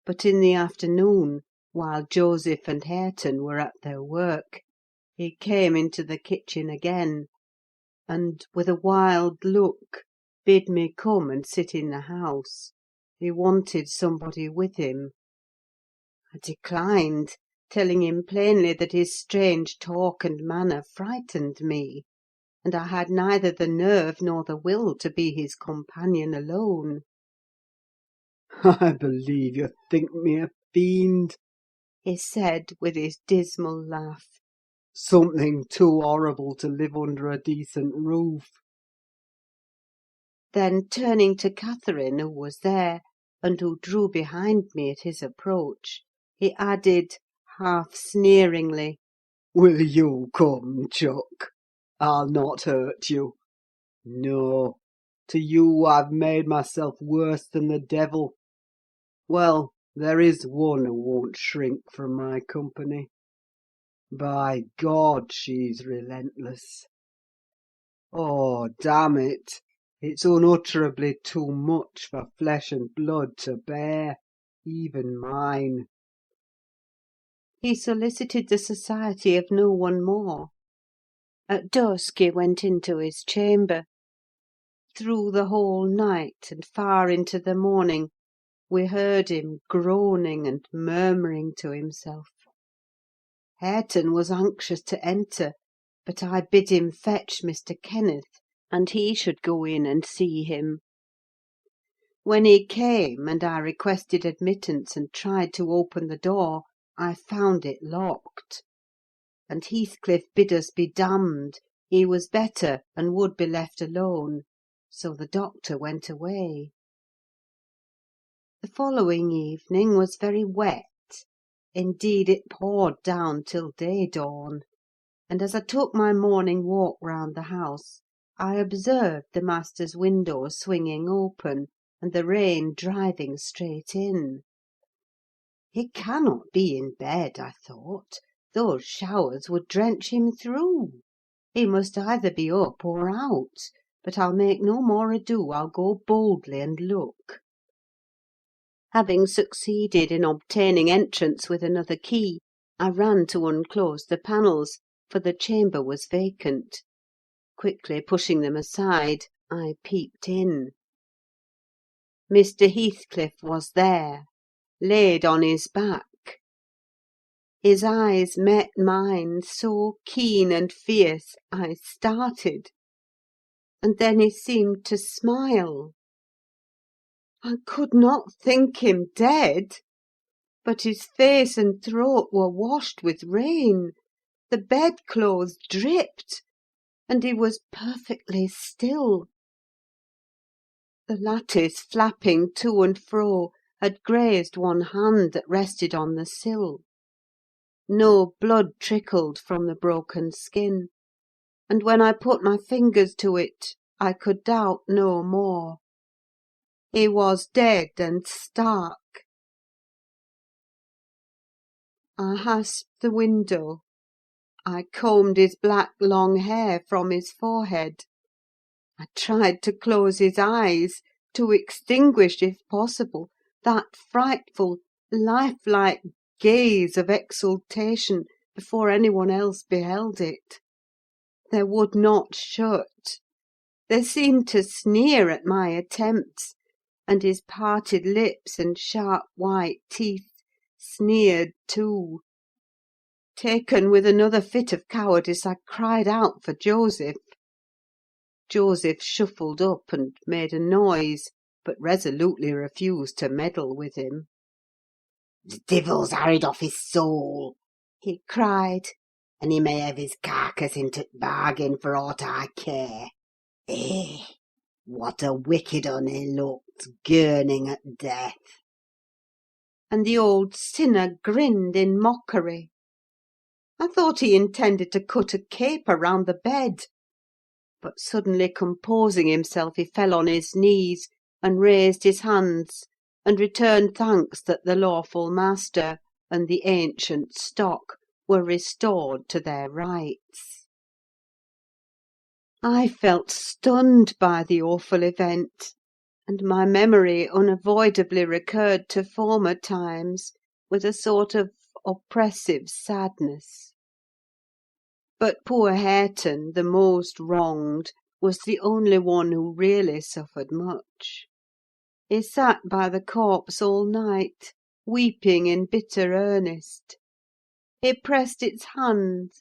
But in the afternoon, while Joseph and Hareton were at their work, he came into the kitchen again, and, with a wild look, bid me come and sit in the house. He wanted somebody with him. I declined, telling him plainly that his strange talk and manner frightened me, and I had neither the nerve nor the will to be his companion alone. I believe you think me a fiend. He said, with his dismal laugh. Something too horrible to live under a decent roof. Then, turning to Catherine, who was there, and who drew behind me at his approach, he added, half sneeringly, Will you come, Chuck? I'll not hurt you. No, to you I've made myself worse than the devil. Well, there is one who won't shrink from my company. By God, she's relentless. Oh, damn it! It's unutterably too much for flesh and blood to bear, even mine. he solicited the society of no one more. At dusk he went into his chamber. Through the whole night, and far into the morning, we heard him groaning and murmuring to himself. Hareton was anxious to enter, but I bid him fetch Mr. Kenneth, and he should go in and see him. When he came, and I requested admittance and tried to open the door, I found it locked; and Heathcliff bid us be damned: he was better, and would be left alone; so the doctor went away. The following evening was very wet: indeed, it poured down till day dawn; and as I took my morning walk round the house, I observed the master's window swinging open, and the rain driving straight in. He cannot be in bed, I thought: those showers would drench him through. He must either be up or out; but I'll make no more ado, I'll go boldly and look. Having succeeded in obtaining entrance with another key, I ran to unclose the panels, for the chamber was vacant. Quickly pushing them aside, I peeped in. Mr. Heathcliff was there, laid on his back. His eyes met mine so keen and fierce, I started; and then he seemed to smile. I could not think him dead, but his face and throat were washed with rain, the bedclothes dripped, and he was perfectly still. The lattice, flapping to and fro, had grazed one hand that rested on the sill. No blood trickled from the broken skin, and when I put my fingers to it, I could doubt no more. He was dead and stark. I hasped the window. I combed his black long hair from his forehead. I tried to close his eyes, to extinguish, if possible, that frightful, lifelike gaze of exultation before any one else beheld it. They would not shut. They seemed to sneer at my attempts, and his parted lips and sharp white teeth sneered too. Taken with another fit of cowardice, I cried out for Joseph. Joseph shuffled up and made a noise, but resolutely refused to meddle with him. "The divil's harried off his soul," he cried, "and he may have his carcass into t' bargain for aught I care. Eh! What a wicked un he looked, gurning at death!" And the old sinner grinned in mockery. I thought he intended to cut a caper round the bed; but suddenly composing himself, he fell on his knees, and raised his hands, and returned thanks that the lawful master and the ancient stock were restored to their rights. I felt stunned by the awful event, and my memory unavoidably recurred to former times with a sort of oppressive sadness. But poor Hareton, the most wronged, was the only one who really suffered much. He sat by the corpse all night, weeping in bitter earnest. He pressed its hand,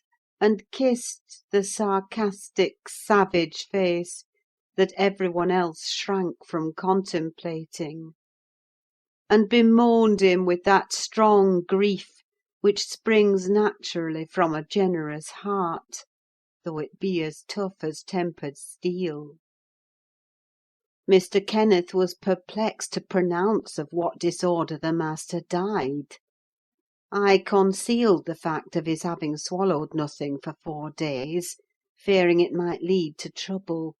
and kissed the sarcastic, savage face that everyone else shrank from contemplating, and bemoaned him with that strong grief which springs naturally from a generous heart, though it be as tough as tempered steel. Mr. Kenneth was perplexed to pronounce of what disorder the master died. I concealed the fact of his having swallowed nothing for 4 days, fearing it might lead to trouble;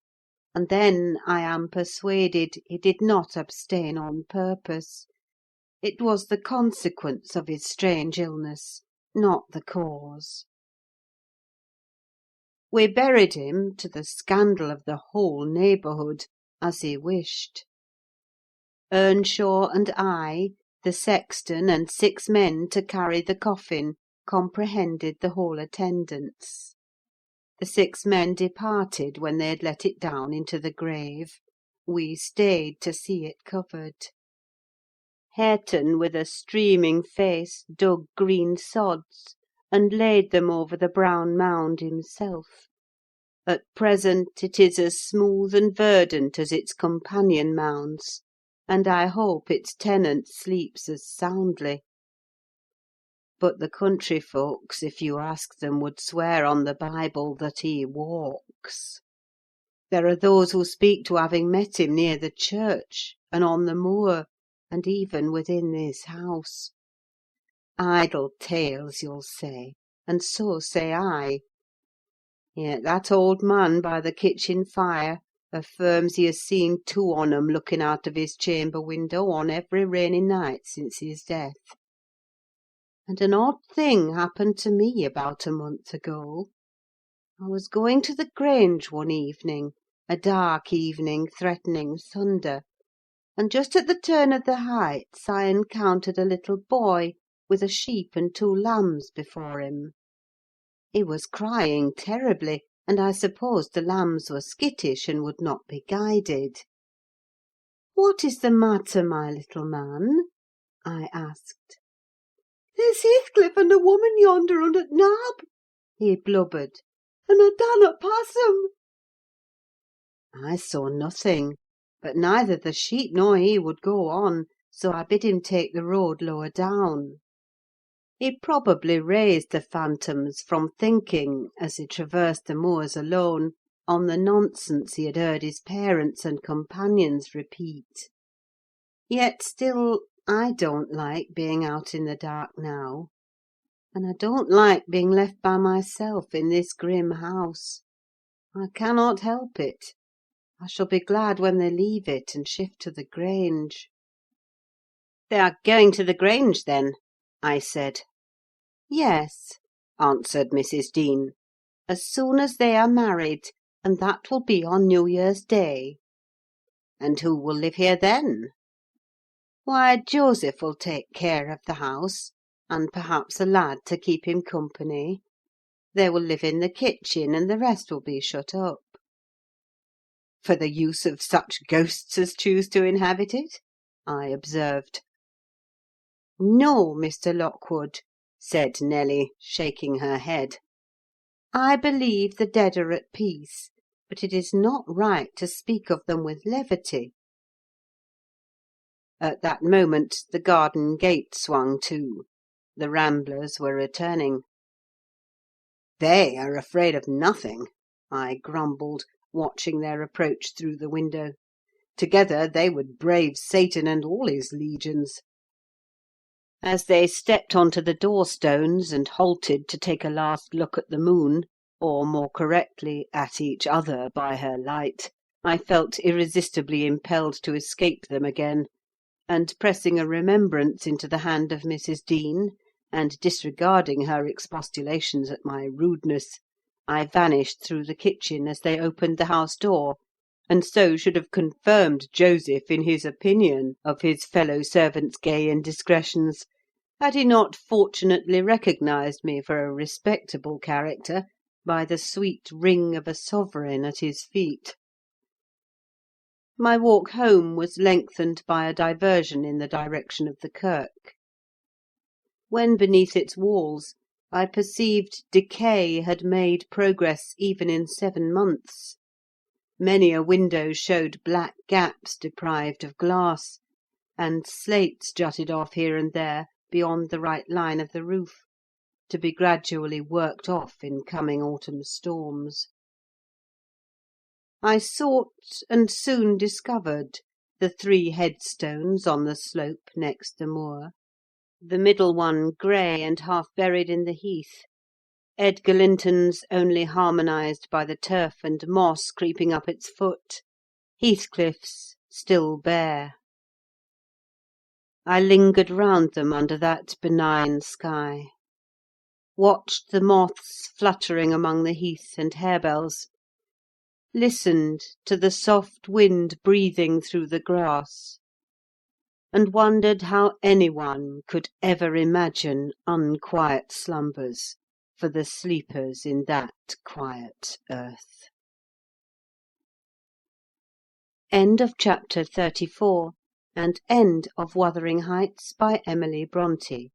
and then, I am persuaded, he did not abstain on purpose. It was the consequence of his strange illness, not the cause. We buried him, to the scandal of the whole neighbourhood, as he wished. Earnshaw and I, the sexton, and 6 men to carry the coffin, comprehended the whole attendance. The 6 men departed when they had let it down into the grave: we stayed to see it covered. Hareton, with a streaming face, dug green sods, and laid them over the brown mound himself. At present it is as smooth and verdant as its companion mounds, and I hope its tenant sleeps as soundly. But the country folks, if you ask them, would swear on the Bible that he walks. There are those who speak to having met him near the church, and on the moor, and even within this house. Idle tales, you'll say, and so say I. Yet that old man by the kitchen fire affirms he has seen 2 on 'em looking out of his chamber window on every rainy night since his death. And an odd thing happened to me about a month ago. I was going to the Grange one evening, a dark evening threatening thunder, and just at the turn of the Heights I encountered a little boy with a sheep and 2 lambs before him. He was crying terribly, and I supposed the lambs were skittish and would not be guided. "What is the matter, my little man?" I asked. "There's Heathcliff and a woman yonder under t' knob," he blubbered. "and I dannot pass 'em." I saw nothing, but neither the sheep nor he would go on, so I bid him take the road lower down. He probably raised the phantoms from thinking, as he traversed the moors alone, on the nonsense he had heard his parents and companions repeat. Yet still, I don't like being out in the dark now, and I don't like being left by myself in this grim house. I cannot help it. I shall be glad when they leave it and shift to the Grange. "They are going to the Grange, then?" I said. "Yes," answered Mrs. Dean, "as soon as they are married, and that will be on New Year's Day." "And who will live here then?" "Why, Joseph will take care of the house, and perhaps a lad to keep him company. They will live in the kitchen, and the rest will be shut up." "For the use of such ghosts as choose to inhabit it?" I observed. "No, Mr. Lockwood," said Nelly, shaking her head. "I believe the dead are at peace, but it is not right to speak of them with levity." At that moment the garden gate swung to. The ramblers were returning. "They are afraid of nothing," I grumbled, watching their approach through the window. "Together they would brave Satan and all his legions." As they stepped onto the door-stones and halted to take a last look at the moon, or more correctly, at each other by her light, I felt irresistibly impelled to escape them again, and pressing a remembrance into the hand of Mrs. Dean, and disregarding her expostulations at my rudeness, I vanished through the kitchen as they opened the house door, and so should have confirmed Joseph in his opinion of his fellow servant's gay indiscretions, had he not fortunately recognised me for a respectable character by the sweet ring of a sovereign at his feet. My walk home was lengthened by a diversion in the direction of the kirk. When beneath its walls, I perceived decay had made progress even in 7 months. Many a window showed black gaps deprived of glass, and slates jutted off here and there beyond the right line of the roof, to be gradually worked off in coming autumn storms. I sought, and soon discovered, the 3 headstones on the slope next the moor, the middle one grey and half buried in the heath, Edgar Linton's only harmonised by the turf and moss creeping up its foot, Heathcliff's still bare. I lingered round them under that benign sky, watched the moths fluttering among the heath and harebells, listened to the soft wind breathing through the grass, and wondered how anyone could ever imagine unquiet slumbers for the sleepers in that quiet earth. End of chapter 34, and end of Wuthering Heights by Emily Brontë.